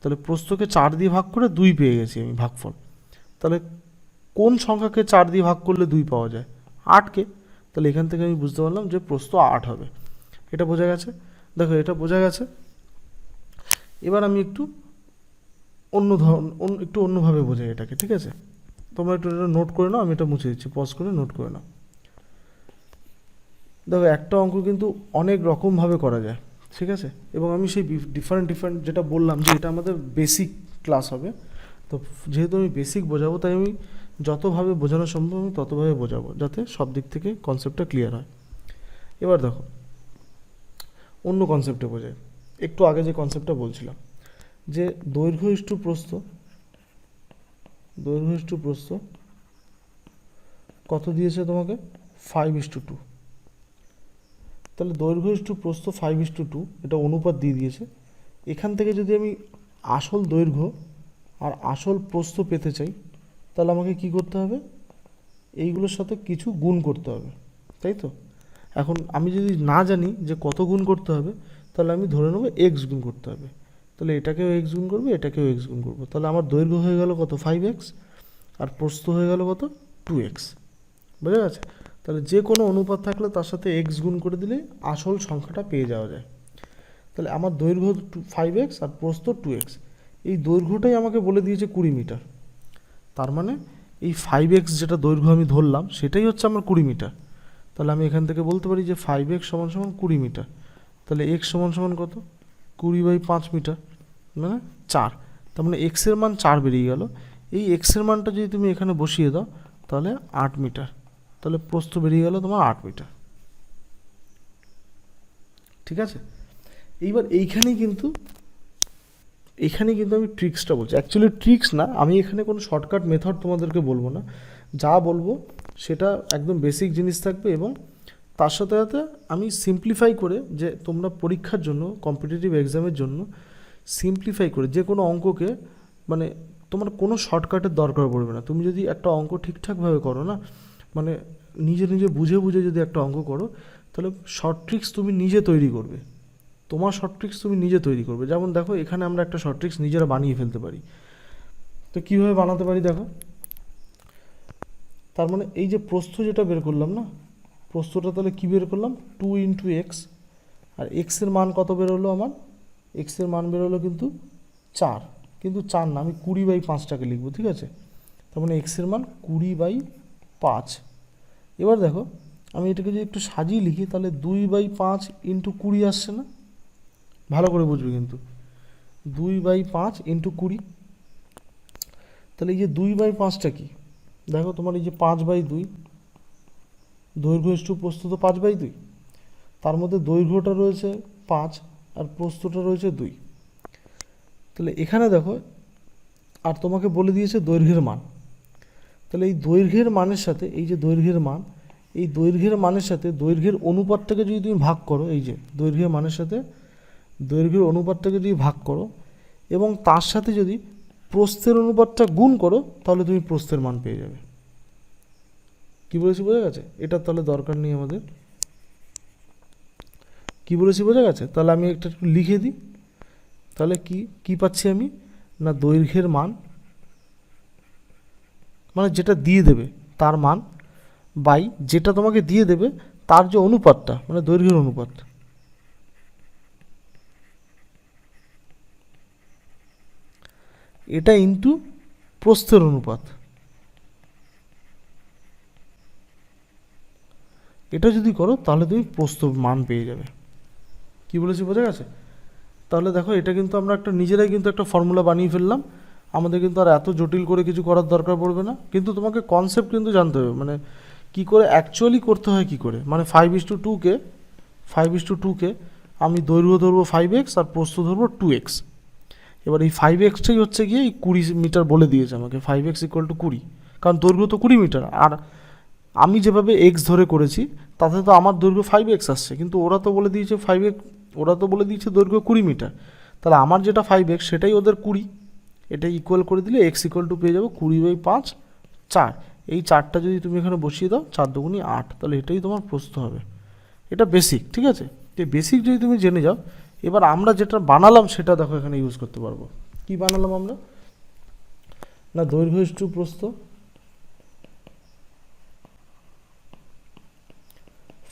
তাহলে প্রস্থকে 4 দিয়ে ভাগ করে 2 পেয়ে গেছি আমি ভাগফল। তাহলে কোন সংখ্যাকে 4 দিয়ে ভাগ করলে 2 পাওয়া যায়, 8কে। তাহলে এখান থেকে আমি বুঝতে পারলাম যে প্রস্থ 8 হবে। এটা বোঝা গেছে? দেখো এটা বোঝা গেছে। এবার আমি একটু একটু অন্যভাবে বোঝাই এটাকে, ঠিক আছে? তোমরা একটু এটা নোট করে নাও, আমি এটা মুছে দিচ্ছি, পজ করে নোট করে নাও। দেখো একটা অঙ্ক কিন্তু অনেক রকমভাবে করা যায়, ঠিক আছে? এবং আমি সেই ডিফারেন্ট যেটা বললাম যে এটা আমাদের বেসিক ক্লাস হবে, তো যেহেতু আমি বেসিক বোঝাবো, তাই আমি যতভাবে বোঝানো সম্ভব আমি ততভাবে বোঝাবো, যাতে সব দিক থেকে কনসেপ্টটা ক্লিয়ার হয়। এবার দেখো অন্য কনসেপ্টে বোঝাই, একটু আগে যে কনসেপ্টটা বলছিলাম যে দৈর্ঘ্য ইস্টু প্রস্থ কত দিয়েছে তোমাকে, 5:2। তাহলে দৈর্ঘ্য ইস্টু প্রস্থ 5:2, এটা অনুপাত দিয়ে দিয়েছে। এখান থেকে যদি আমি আসল দৈর্ঘ্য আর আসল প্রস্থ পেতে চাই, তাহলে আমাকে কি করতে হবে, এইগুলোর সাথে কিছু গুণ করতে হবে, তাই তো? এখন আমি যদি না জানি যে কত গুণ করতে হবে, তাহলে আমি ধরে নেবো এক্স গুণ করতে হবে। তাহলে এটাকেও এক্স গুণ করবো, এটাকেও এক্স গুণ করবো। তাহলে আমার দৈর্ঘ্য হয়ে গেল কত, 5x, আর প্রস্থ হয়ে গেল কত, 2x। বুঝা গেছে? তাহলে যে কোনো অনুপাত থাকলে তার সাথে এক্স গুণ করে দিলে আসল সংখ্যাটা পেয়ে যাওয়া যায়। তাহলে আমার দৈর্ঘ্য 5x আর প্রস্থ 2x, এই দৈর্ঘ্যটাই আমাকে বলে দিয়েছে 20 মিটার। তার মানে এই 5x যেটা দৈর্ঘ্য আমি ধরলাম সেটাই হচ্ছে আমার 20 মিটার। তাহলে আমি এখান থেকে বলতে পারি যে 5x সমান সমান 20 মিটার। তাহলে x সমান সমান কত, 20/5 মিটার, মানে 4। তার মানে x এর মান 4 বেরিয়ে গেল। এই x এর মানটা যদি তুমি এখানে বসিয়ে দাও তাহলে 8 মিটার। তাহলে প্রস্থ বেরিয়ে গেল তোমার 8 মিটার। ঠিক আছে, এইবার এইখানেই কিন্তু আমি ট্রিক্সটা বলছি। অ্যাকচুয়ালি ট্রিক্স না, আমি এখানে কোনো শর্টকাট মেথড তোমাদেরকে বলবো না। যা বলবো সেটা একদম বেসিক জিনিস থাকবে, এবং তার সাথে সাথে আমি সিম্পলিফাই করে, যে তোমরা পরীক্ষার জন্য, কম্পিটিটিভ এক্সামের জন্য সিম্পলিফাই করে যে কোনো অঙ্ককে, মানে তোমার কোনো শর্টকাটের দরকার পড়বে না। তুমি যদি একটা অঙ্ক ঠিকঠাকভাবে করো না, মানে নিজে বুঝে যদি একটা অঙ্ক করো, তাহলে শর্ট ট্রিক্স তুমি নিজে তৈরি করবে। তোমার শর্ট ট্রিক্স তুমি নিজে তৈরি করবে। যেমন দেখো, এখানে আমরা একটা শর্ট ট্রিক্স নিজেরা বানিয়ে ফেলতে পারি। তো কীভাবে বানাতে পারি দেখো, তার মানে এই যে প্রস্থ যেটা বের করলাম না, প্রস্থটা তাহলে কী বের করলাম, 2 × x, আর এক্সের মান কত বেরোলো আমার, এক্সের মান বেরোলো কিন্তু 4, কিন্তু 4 না, আমি 20/5টাকে লিখবো। ঠিক আছে, তার মানে এক্সের মান 20/5। এবার দেখো, আমি এটাকে যদি একটু সাজিয়ে লিখি তাহলে 2/5 × 20 আসছে না, ভালো করে বুঝবে কিন্তু, 2/5 × 20। তাহলে এই যে 2/5টা কি, দেখো তোমার এই যে 5/2, দৈর্ঘ্য ইস্টু প্রস্থ তো 5/2, তার মধ্যে দৈর্ঘ্যটা রয়েছে 5 আর প্রস্থটা রয়েছে 2। তাহলে এখানে দেখো, আর তোমাকে বলে দিয়েছে দৈর্ঘ্যের মান। তাহলে এই দৈর্ঘ্যের মানের সাথে এই যে দৈর্ঘ্যের মান, এই দৈর্ঘ্যের মানের সাথে দৈর্ঘ্যের অনুপাতটাকে যদি তুমি ভাগ করো, এই যে দৈর্ঘ্যের মানের সাথে দৈর্ঘ্যের অনুপাতটাকে যদি ভাগ করো, এবং তার সাথে যদি প্রস্থের অনুপাতটা গুণ করো, তাহলে তুমি প্রস্থের মান পেয়ে যাবে। কি বলেছি বোঝা গেছে? এটা তাহলে দরকার নেই আমাদের। কি বলেছি বোঝা গেছে? তাহলে আমি একটা একটু লিখে দিই। তাহলে কি পাচ্ছি আমি, না দৈর্ঘ্যের মান, মানে যেটা দিয়ে দেবে তার মান, বাই যেটা তোমাকে দিয়ে দেবে তার যে অনুপাতটা, মানে দৈর্ঘ্যের অনুপাত, এটা ইন্টু প্রস্থের অনুপাত। এটা যদি করো তাহলে তুমি প্রস্থ মান পেয়ে যাবে। কি বলেছি বোঝা গেছে? তাহলে দেখো, এটা কিন্তু আমরা একটা নিজেরাই কিন্তু একটা ফর্মুলা বানিয়ে ফেললাম। আমাদের কিন্তু আর এত জটিল করে কিছু করার দরকার পড়বে না, কিন্তু তোমাকে কনসেপ্ট কিন্তু জানতে হবে, মানে কি করে অ্যাকচুয়ালি করতে হয়, কি করে, মানে 5:2কে আমি দৈর্ঘ্য ধরবো 5x আর প্রস্থ ধরবো 2x। এবার এই 5xটাই হচ্ছে গিয়ে এই 20 মিটার বলে দিয়েছে আমাকে, 5x = 20, কারণ দৈর্ঘ্য তো 20 মিটার। আর আমি যেভাবে x ধরে করেছি তাতে তো আমার দৈর্ঘ্য 5x আসছে, কিন্তু ওরা তো বলে দিয়েছে 5x, ওরা তো বলে দিয়েছে দৈর্ঘ্য 20 মিটার। তাহলে আমার যেটা 5x সেটাই ওদের 20, এটা ইকুয়াল করে দিলে x = পেয়ে যাবো 20/5, 4। এই 4টা যদি তুমি এখানে বসিয়ে দাও, 4 × 2 = 8, তাহলে এটাই তোমার প্রস্থ হবে। এটা বেসিক, ঠিক আছে? এই বেসিক যদি তুমি জেনে যাও, এবার আমরা যেটা বানালাম সেটা দেখো এখানে ইউজ করতে পারবো। কি বানালাম আমরা, না দৈর্ঘ্য ইস্টু প্রস্থ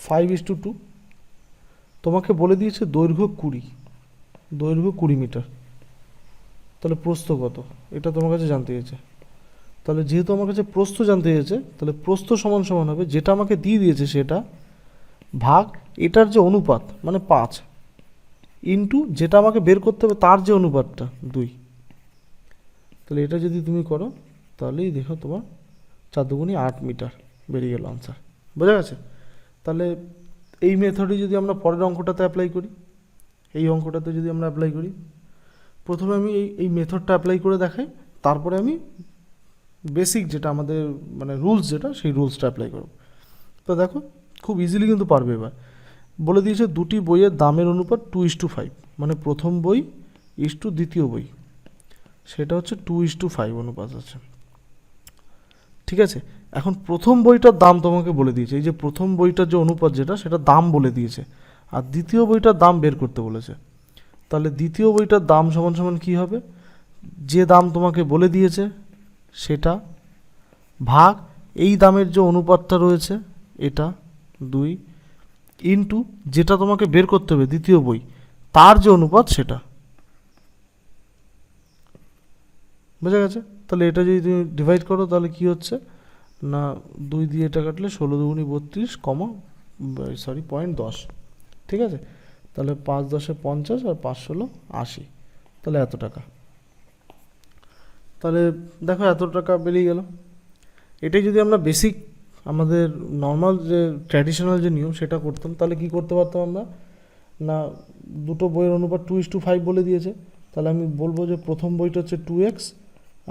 5:2, তোমাকে বলে দিয়েছে দৈর্ঘ্য 20 মিটার, তাহলে প্রস্থ কত এটা তোমার কাছে জানতে চেয়েছে। তাহলে যেহেতু আমার কাছে প্রস্থ জানতে চেয়েছে, তাহলে প্রস্থ সমান সমান হবে যেটা আমাকে দিয়ে দিয়েছে সেটা ভাগ এটার যে অনুপাত, মানে 5, ইন্টু যেটা আমাকে বের করতে হবে তার যে অনুপাতটা 2। তাহলে এটা যদি তুমি করো তাহলেই দেখো তোমার 4 × 2 = 8 মিটার বেরিয়ে গেল আনসার। বোঝা গেছে? তাহলে এই মেথডে যদি আমরা পরের অঙ্কটাতে অ্যাপ্লাই করি, এই অঙ্কটাতে যদি আমরা অ্যাপ্লাই করি, প্রথমে আমি এই মেথডটা অ্যাপ্লাই করে দেখাই, তারপরে আমি বেসিক যেটা আমাদের মানে রুলস, যেটা সেই রুলসটা অ্যাপ্লাই করব। তো দেখো, খুব ইজিলি কিন্তু পারবে। এবার বলে দিয়েছে দুটি বইয়ের দামের অনুপাত 2:5, মানে প্রথম বই ইস্টু দ্বিতীয় বই, সেটা হচ্ছে 2:5 অনুপাত আছে। ঠিক আছে, এখন প্রথম বইটার দাম তোমাকে বলে দিয়েছে, এই যে প্রথম বইটার যে অনুপাত যেটা, সেটা দাম বলে দিয়েছে, আর দ্বিতীয় বইটার দাম বের করতে বলেছে। তাহলে দ্বিতীয় বইটার দাম সমান সমান কী হবে, যে দাম তোমাকে বলে দিয়েছে সেটা ভাগ এই দামের যে অনুপাতটা রয়েছে এটা 2, ইন্টু যেটা তোমাকে বের করতে হবে দ্বিতীয় বই তার যে অনুপাত সেটা। বোঝা গেছে? তাহলে এটা যদি তুমি ডিভাইড করো তাহলে কি হচ্ছে, না 2 দিয়ে এটা কাটলে 16 × 2 = 32, সরি 0.10, ঠিক আছে। তাহলে 5 10 50 আর 5 16 80, তাহলে এত টাকা। তাহলে দেখো এত টাকা বেরিয়ে গেল। এটাই যদি আমরা বেসিক আমাদের নর্মাল যে ট্র্যাডিশনাল যে নিয়ম সেটা করতাম, তাহলে কি করতে পারতাম আমরা, না দুটো বইয়ের অনুপাত 2:5 বলে দিয়েছে, তাহলে আমি বলবো যে প্রথম বইটা হচ্ছে 2x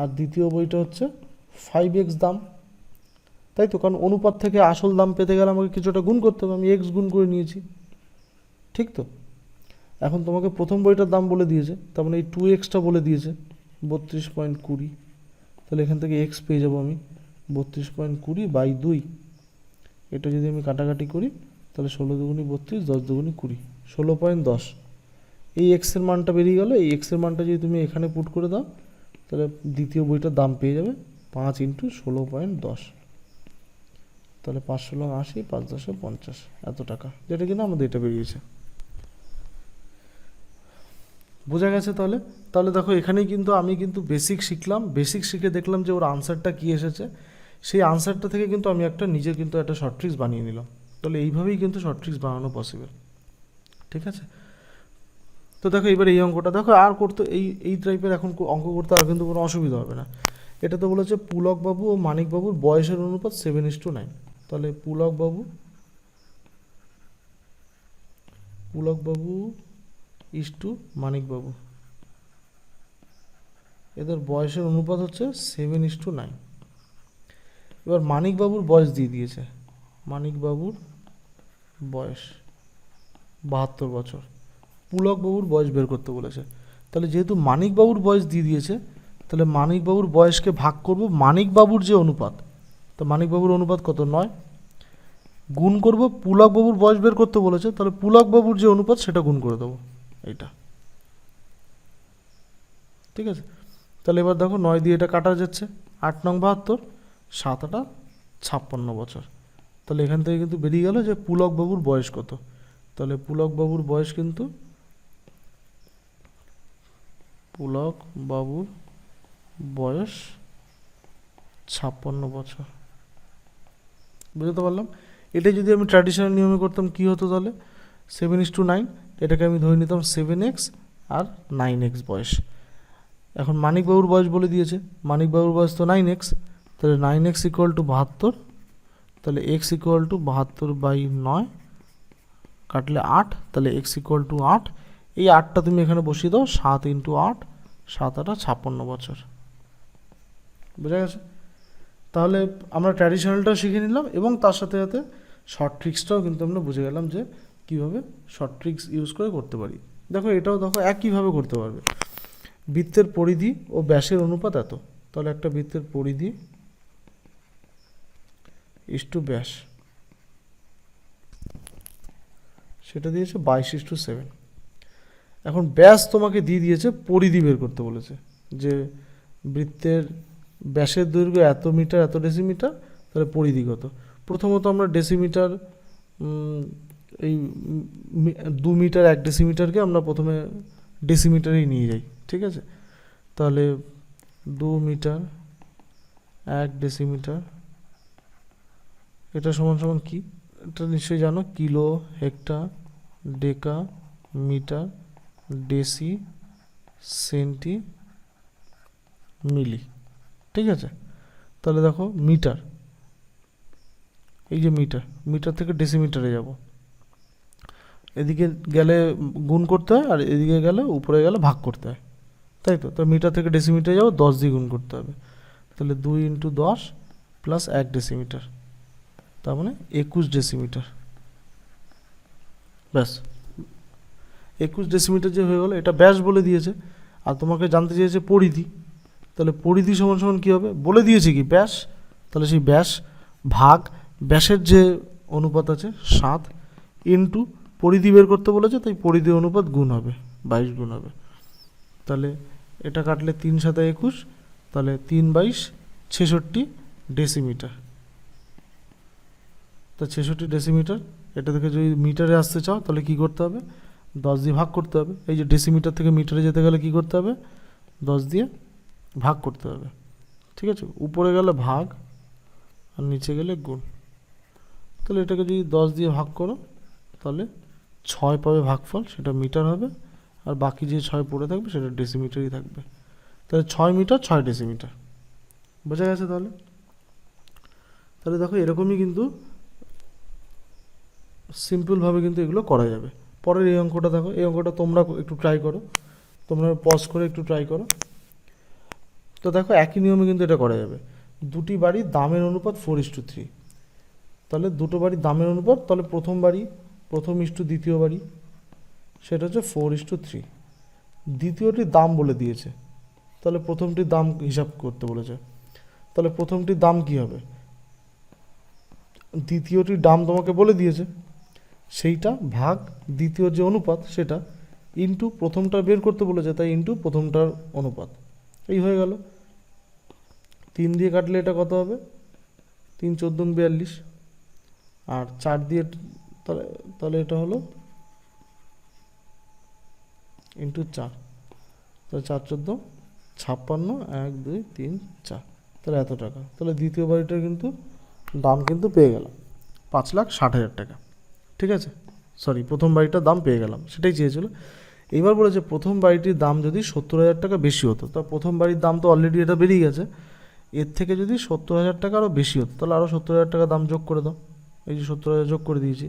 আর দ্বিতীয় বইটা হচ্ছে 5x দাম, তাই তো। কারণ অনুপাত থেকে আসল দাম পেতে গেলে আমাকে কিছুটা গুণ করতে হবে, আমি এক্স গুণ করে নিয়েছি, ঠিক তো। এখন তোমাকে প্রথম বইটার দাম বলে দিয়েছে, তার মানে এই 2xটা বলে দিয়েছে 32.20, তাহলে এখান থেকে এক্স পেয়ে যাবো আমি 32.20/2। এটা যদি আমি কাটাকাটি করি তাহলে 16 দুগুণি 32, 10 দুগুণি 20, 16.10। এই এক্সের মানটা বেরিয়ে গেল। এই এক্সের মানটা যদি তুমি এখানে পুট করে দাও তাহলে দ্বিতীয় বইটার দাম পেয়ে যাবে 5 × 16.10, তাহলে 5 16 80, 5 10 50, এত টাকা, যেটা কিনা আমাদের এটা বেরিয়েছে। বোঝা গেছে? তাহলে তাহলে দেখো এখানেই কিন্তু আমি কিন্তু বেসিক শিখলাম, বেসিক শিখে দেখলাম যে ওর আনসারটা কী এসেছে, সেই আনসারটা থেকে কিন্তু আমি একটা নিজে কিন্তু একটা শর্ট ট্রিক্স বানিয়ে নিলাম। তাহলে এইভাবেই কিন্তু শর্ট ট্রিক্স বানানো পসিবল, ঠিক আছে। তো দেখো এবার এই অঙ্কটা দেখো, আর করতে এই টাইপের এখন অঙ্ক করতে আর কিন্তু কোনো অসুবিধা হবে না। এটা তো বলেছে পুলকবাবু ও মানিকবাবুর বয়সের অনুপাত 7:9, তাহলে পুলকবাবু ইস টু মানিকবাবু, এদের বয়সের অনুপাত হচ্ছে 7:9। এবার মানিকবাবুর বয়স দিয়ে দিয়েছে, মানিকবাবুর বয়স 72 বছর, পুলকবাবুর বয়স বের করতে বলেছে। তাহলে যেহেতু মানিকবাবুর বয়স দিয়ে দিয়েছে, তাহলে মানিকবাবুর বয়সকে ভাগ করব মানিকবাবুর যে অনুপাত, তো মানিকবাবুর অনুপাত কত 9, গুণ করব পুলকবাবুর বয়স বের করতে বলেছে, তাহলে পুলকবাবুর যে অনুপাত সেটা গুণ করে দেবো, এইটা, ঠিক আছে। তাহলে এবার দেখো 9 দিয়ে এটা কাটা যাচ্ছে, 8 9 72, 7 8 56 বছর। তাহলে এখান থেকে কিন্তু বেরিয়ে গেল যে পুলকবাবুর বয়স কত। তাহলে পুলকবাবুর বয়স কিন্তু পুলকবাবুর বয়স 56 বছর। বুঝতে পারলাম? এটা যদি আমি ট্র্যাডিশনাল নিয়মে করতাম কি হতো, তাহলে 7:9, এটাকে আমি ধরে নিতাম 7x আর 9x বয়স। এখন মানিকবাবুর বয়স বলে দিয়েছে, মানিকবাবুর বয়স তো 9x, তাহলে 9x = 72, তাহলে x = 72/9, কাটলে 8, তাহলে x = 8। এই 8টা তুমি এখানে বসিয়ে দাও, 7 × 8, 7 8 56 বছর। বোঝা গেছে? তাহলে আমরা ট্র্যাডিশনালটাও শিখে নিলাম এবং তার সাথে সাথে শর্ট ট্রিক্সটাও কিন্তু আমরা বুঝে গেলাম যে কীভাবে শর্ট ট্রিক্স ইউজ করে করতে পারি। দেখো এটাও দেখো একইভাবে করতে পারবে। বৃত্তের পরিধি ও ব্যাসের অনুপাত এত, তাহলে একটা বৃত্তের পরিধি ইস টু ব্যাস, সেটা দিয়েছে 22:7। এখন ব্যাস তোমাকে দিয়ে দিয়েছে, পরিধি বের করতে বলেছে যে বৃত্তের ব্যাসের দৈর্ঘ্য এত মিটার এত ডেসিমিটার, তাহলে পরিধি কত। প্রথমত আমরা ডেসিমিটার, এই 2 মিটার 1 ডেসিমিটারকে আমরা প্রথমে ডেসিমিটারেই নিয়ে যাই, ঠিক আছে। তাহলে 2 মিটার 1 ডেসিমিটার, এটা সমান সমান কি, এটা নিশ্চয়ই জানো, কিলো, হেক্টর, ডেকা, মিটার, ডেসি, সেন্টি, মিলি, ঠিক আছে। তাহলে দেখো মিটার, এই যে মিটার থেকে ডেসিমিটারে যাব, এদিকে গেলে গুণ করতে হয় আর এদিকে গেলে উপরে গেলে ভাগ করতে হয়, তাই তো। তো মিটার থেকে ডেসিমিটারে যাবো, 10 দিয়ে গুণ করতে হবে, তাহলে 2 × 10 + 1 ডেসিমিটার, তার মানে 21 ডেসিমিটার। ব্যাস 21 ডেসিমিটার যে হয়ে গেলো, এটা ব্যাস বলে দিয়েছে। আর তোমাকে জানতে চেয়েছে পরিধি, তাহলে পরিধি সমান সমান কী হবে, বলে দিয়েছে কি ব্যাস, তাহলে সেই ব্যাস ভাগ ব্যাসের যে অনুপাত আছে 7 ইন্টু পরিধি বের করতে বলেছে, তাই পরিধি অনুপাত গুণ হবে, 22 গুণ হবে। তাহলে এটা কাটলে 3 7 21, তাহলে 3 22 66 ডেসিমিটার। তা 66 ডেসিমিটার, এটা থেকে যদি মিটারে আসতে চাও তাহলে কি করতে হবে, 10 দিয়ে ভাগ করতে হবে। এই যে ডেসিমিটার থেকে মিটারে যেতে গেলে কি করতে হবে, 10 দিয়ে ভাগ করতে হবে, ঠিক আছে। উপরে গেলে ভাগ আর নিচে গেলে গুণ, তাহলে এটাকে যদি 10 দিয়ে ভাগ করো তাহলে 6 পাবে ভাগফল, সেটা মিটার হবে, আর বাকি যে 6 পড়ে থাকবে সেটা ডেসিমিটারই থাকবে। তাহলে 6 মিটার 6 ডেসিমিটার। বোঝা গেছে? তাহলে তাহলে দেখো এরকমই কিন্তু সিম্পলভাবে কিন্তু এগুলো করা যাবে। পরের এই অঙ্কটা দেখো, এই অঙ্কটা তোমরা একটু ট্রাই করো, তোমরা পজ করে একটু ট্রাই করো। তো দেখো একই নিয়মে কিন্তু এটা করা যাবে। দুটি বাড়ির দামের অনুপাত 4:3, তাহলে দুটো বাড়ির দামের অনুপাত, তাহলে প্রথম বাড়ি প্রথম ইস্টু দ্বিতীয় বাড়ি, সেটা হচ্ছে 4:3। দ্বিতীয়টির দাম বলে দিয়েছে, তাহলে প্রথমটির দাম হিসাব করতে বলেছে, তাহলে প্রথমটির দাম কি হবে? দ্বিতীয়টির দাম তোমাকে বলে দিয়েছে, সেইটা ভাগ দ্বিতীয় যে অনুপাত সেটা ইন্টু প্রথমটা বের করতে বলেছে, তাই ইন্টু প্রথমটার অনুপাত। এই হয়ে গেল। 3 দিয়ে কাটলে এটা কত হবে? 3 × 14 = 42, আর 4 দিয়ে তাহলে তাহলে এটা হলো ইন্টু 4, তাহলে 4 × 14 = 56, 1 2 3 4, তাহলে এত টাকা। তাহলে দ্বিতীয় বাড়িটার কিন্তু দাম কিন্তু পেয়ে গেলাম 5,60,000 টাকা। ঠিক আছে, সরি, প্রথম বাড়িটার দাম পেয়ে গেলাম, সেটাই চেয়েছিল। এইবার বলেছে প্রথম বাড়িটির দাম যদি 70,000 টাকা বেশি হতো, তা প্রথম বাড়ির দাম তো অলরেডি এটা বেরিয়ে গেছে, এর থেকে যদি 70,000 টাকা আরও বেশি হতো তাহলে আরও 70,000 টাকা দাম যোগ করে দাও। এই যে 70,000 যোগ করে দিয়েছি,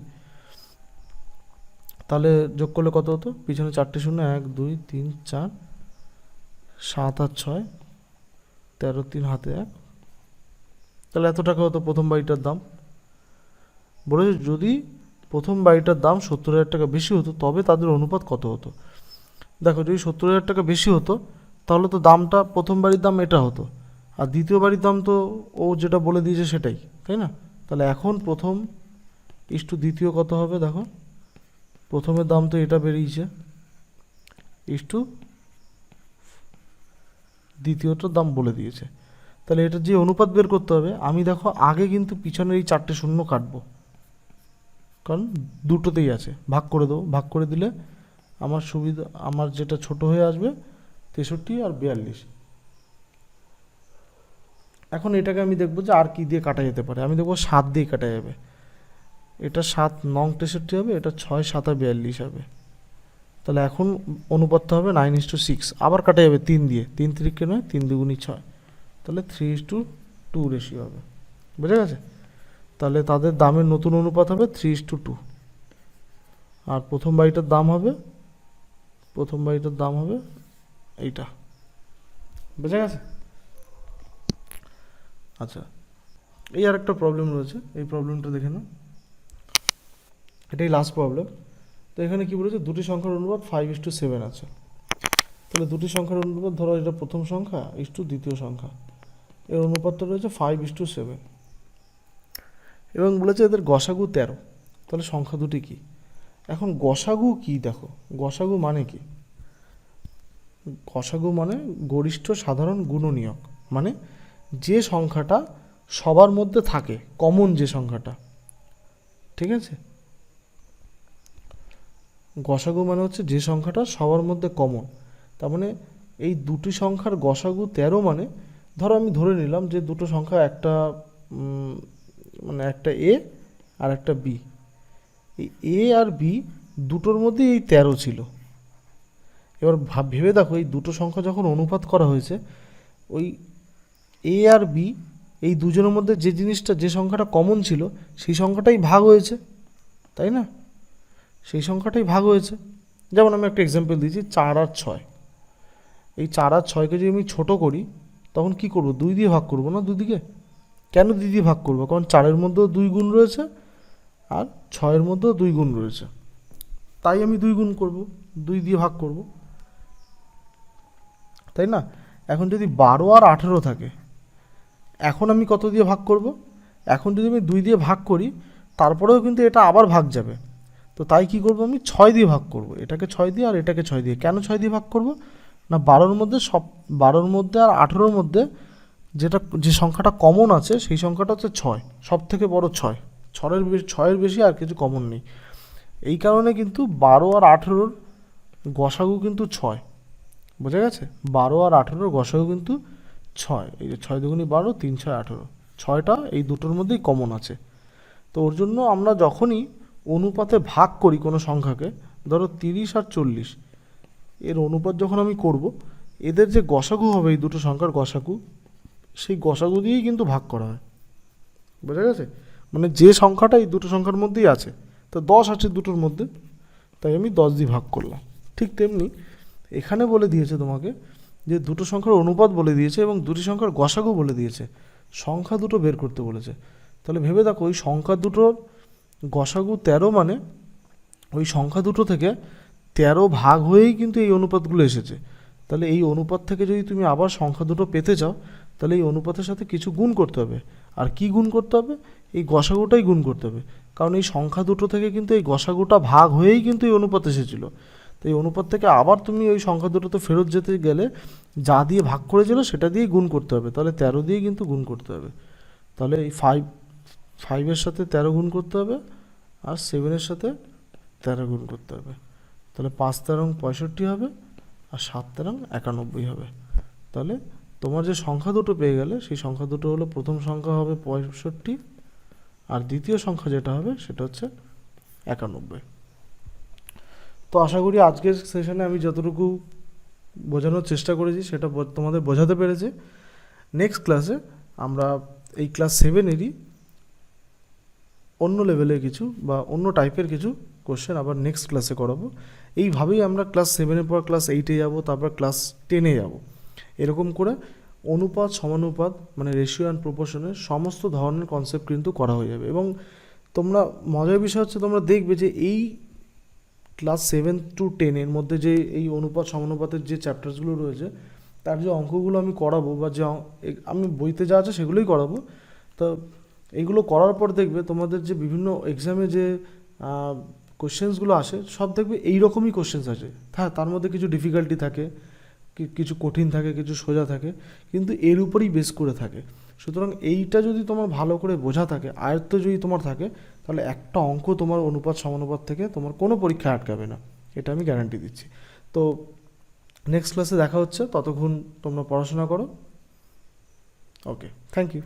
তাহলে যোগ করলে কত হতো? পিছনে 4টে শূন্য, 1 2 3 4 7 আর 6 13, 3 হাতে 1, তাহলে এত টাকা হতো প্রথম বাড়িটার দাম। বলেছে যদি প্রথম বাড়িটার দাম 70,000 টাকা বেশি হতো তবে তাদের অনুপাত কত হতো। দেখো যদি 70,000 টাকা বেশি হতো তাহলে তো দামটা প্রথম বাড়ির দাম এটা হতো, আর দ্বিতীয় বাড়ির দাম তো ও যেটা বলে দিয়েছে সেটাই, তাই না? তাহলে এখন প্রথম ইস্টু দ্বিতীয় কত হবে? দেখো প্রথমের দাম তো এটা বেরিয়েছে, ইস্টু দ্বিতীয়টার দাম বলে দিয়েছে, তাহলে এটা যে অনুপাত বের করতে হবে, আমি দেখো আগে কিন্তু পিছনের এই 4টে শূন্য কাটবো, কারণ দুটোতেই আছে, ভাগ করে দেবো। ভাগ করে দিলে আমার সুবিধা, আমার যেটা ছোট হয়ে আসবে 63 আর 42। এখন এটাকে আমি দেখবো যে আর কি দিয়ে কাটা যেতে পারে, আমি দেখবো 7 দিয়ে কাটা যাবে, এটা 7 9 63 হবে, এটা 6 7 42 হবে। তাহলে এখন অনুপাতটা হবে 9:6, আবার কাটা যাবে 3 দিয়ে, 3 3 নয়, 3 2 6, তাহলে 3:2 রেশিও হবে। বুঝা গেছে? তাহলে তাদের দামের নতুন অনুপাত হবে 3:2, আর প্রথম বাড়িটার দাম হবে এইটা। বুঝা গেছে? আচ্ছা, এই আর একটা প্রবলেম রয়েছে, এই প্রবলেমটা দেখে নাও, এটাই লাস্ট প্রবলেম। তো এখানে কি বলেছে? দুটি সংখ্যার অনুপাত 5:7 আছে, তাহলে দুটি সংখ্যার অনুপাত, ধরো এটা প্রথম সংখ্যা ইস্টু দ্বিতীয় সংখ্যা, এর অনুপাতটা রয়েছে 5:7, এবং বলেছে এদের গসাগু 13, তাহলে সংখ্যা দুটি কি? এখন গসাগু কি? দেখো গসাগু মানে কি? গসাগু মানে গরিষ্ঠ সাধারণ গুণনীয়ক, মানে যে সংখ্যাটা সবার মধ্যে থাকে, কমন যে সংখ্যাটা। ঠিক আছে, গসাগু মানে হচ্ছে যে সংখ্যাটা সবার মধ্যে কমন। তার মানে এই দুটি সংখ্যার গসাগু 13, মানে ধরো আমি ধরে নিলাম যে দুটো সংখ্যা, একটা মানে একটা এ আর একটা বি, এই এ আর বি দুটোর মধ্যে এই 13 ছিল। এবার ভেবে দেখো এই দুটো সংখ্যা যখন অনুপাত করা হয়েছে, ওই এ আর বি এই দুজনের মধ্যে যে জিনিসটা, যে সংখ্যাটা কমন ছিল সেই সংখ্যাটাই ভাগ হয়েছে, তাই না? সেই সংখ্যাটাই ভাগ হয়েছে। যেমন আমি একটা এক্সাম্পল দিয়েছি, 4 আর 6, এই 4 আর 6কে যদি আমি ছোটো করি তখন কি করব? 2 দিয়ে ভাগ করব না দুদিকে? কেন 2 দিয়ে ভাগ করবো? কারণ 4-এর মধ্যেও 2 গুণ রয়েছে আর 6-এর মধ্যেও 2 গুণ রয়েছে, তাই আমি 2 গুণ করব, 2 দিয়ে ভাগ করব, তাই না? এখন যদি 12 আর 18 থাকে, এখন আমি কত দিয়ে ভাগ করব? এখন যদি আমি 2 দিয়ে ভাগ করি তারপরেও কিন্তু এটা আবার ভাগ যাবে, তো তাই কি করব? আমি 6 দিয়ে ভাগ করব, এটাকে 6 দিয়ে আর এটাকে 6 দিয়ে। কেন 6 দিয়ে ভাগ করব? না 12-র মধ্যে 12-র মধ্যে আর 18-র মধ্যে যে সংখ্যাটা কমন আছে সেই সংখ্যাটা হচ্ছে 6, সব থেকে বড় 6, 6-এর বেশি আর কিছু কমন নেই। এই কারণে কিন্তু 12 আর 18-র গসাগু কিন্তু 6। বোঝা গেছে? 12 আর 18-র গসাগু কিন্তু 6। এই যে 6 দুগুণী 12, 3 6 18, 6টা এই দুটোর মধ্যেই কমন আছে। তো তো ওর জন্য আমরা যখনই অনুপাতে ভাগ করি কোনো সংখ্যাকে, ধরো 30 আর 40, এর অনুপাত যখন আমি করব, এদের যে গসাগু হবে এই দুটো সংখ্যার গসাগু, সেই গসাগু দিয়েই কিন্তু ভাগ করা হয়। বোঝা গেছে? মানে যে সংখ্যাটা এই দুটো সংখ্যার মধ্যেই আছে, তো 10 আছে দুটোর মধ্যে, তাই আমি 10 দিয়ে ভাগ করলাম। ঠিক তেমনি এখানে বলে দিয়েছে তোমাকে যে দুটো সংখ্যার অনুপাত বলে দিয়েছে এবং দুটি সংখ্যার গসাগু বলে দিয়েছে, সংখ্যা দুটো বের করতে বলেছে। তাহলে ভেবে দেখো, ওই সংখ্যা দুটোর গসাগু 13, মানে ওই সংখ্যা দুটো থেকে 13 ভাগ হয়েই কিন্তু এই অনুপাতগুলো এসেছে। তাহলে এই অনুপাত থেকে যদি তুমি আবার সংখ্যা দুটো পেতে চাও, তাহলে এই অনুপাতের সাথে কিছু গুণ করতে হবে। আর কি গুণ করতে হবে? এই গসাগুটাই গুণ করতে হবে, কারণ এই সংখ্যা দুটো থেকে কিন্তু এই গসাগুটা ভাগ হয়েই কিন্তু এই অনুপাত এসেছিল। তো এই অনুপাত থেকে আবার তুমি ওই সংখ্যা দুটোতে ফেরত যেতে গেলে যা দিয়ে ভাগ করেছিল সেটা দিয়েই গুণ করতে হবে। তাহলে 13 দিয়ে কিন্তু গুণ করতে হবে। তাহলে এই 5-এর সাথে 13 গুণ করতে হবে, আর 7-এর সাথে 13 গুণ করতে হবে। তাহলে 5-13 65 হবে, আর 7-13 91 হবে। তাহলে তোমার যে সংখ্যা দুটো পেয়ে গেলে, সেই সংখ্যা দুটো হলো, প্রথম সংখ্যা হবে 65, আর দ্বিতীয় সংখ্যা যেটা হবে সেটা হচ্ছে 91। তো আশা করি আজকের সেশনে আমি যতটুকু বোঝানোর চেষ্টা করেছি সেটা তোমাদের বোঝাতে পেরেছে। নেক্সট ক্লাসে আমরা এই ক্লাস 7-এরই অন্য লেভেলের কিছু বা অন্য টাইপের কিছু কোশ্চেন আবার নেক্সট ক্লাসে করাবো। এইভাবেই আমরা ক্লাস 7-এর পর ক্লাস 8-এ যাব, তারপর ক্লাস 10-এ যাব। এরকম করে অনুপাত, সমানুপাত, মানে রেশিও অ্যান্ড প্রপোর্শনের সমস্ত ধরনের কনসেপ্ট কিন্তু করা হয়ে যাবে। এবং তোমরা, মজার বিষয় হচ্ছে, তোমরা দেখবে যে এই ক্লাস 7 to 10-এর মধ্যে যে এই অনুপাত সমানুপাতের যে চ্যাপ্টার্সগুলো রয়েছে, তার যে অঙ্কগুলো আমি করাবো বা যে আমি বইতে যা আছে সেগুলোই করাবো। তো এইগুলো করার পর দেখবে তোমাদের যে বিভিন্ন এক্সামে যে কোশ্চেন্সগুলো আসে, সব দেখবে এই রকমই কোশ্চেন্স আছে। হ্যাঁ, তার মধ্যে কিছু ডিফিকাল্টি থাকে, কিছু কঠিন থাকে, কিছু সোজা থাকে, কিন্তু এর উপরেই বেস করে থাকে। সুতরাং এইটা যদি তোমার ভালো করে বোঝা থাকে, আয়ত্ত যদি তোমার থাকে, তাহলে একটা অঙ্ক তোমার অনুপাত সমানুপাত থেকে তোমার কোনো পরীক্ষা আটকাবে না, এটা আমি গ্যারান্টি দিচ্ছি। তো নেক্সট ক্লাসে দেখা হচ্ছে, ততক্ষণ তোমরা পড়াশোনা করো। ওকে, থ্যাংক ইউ।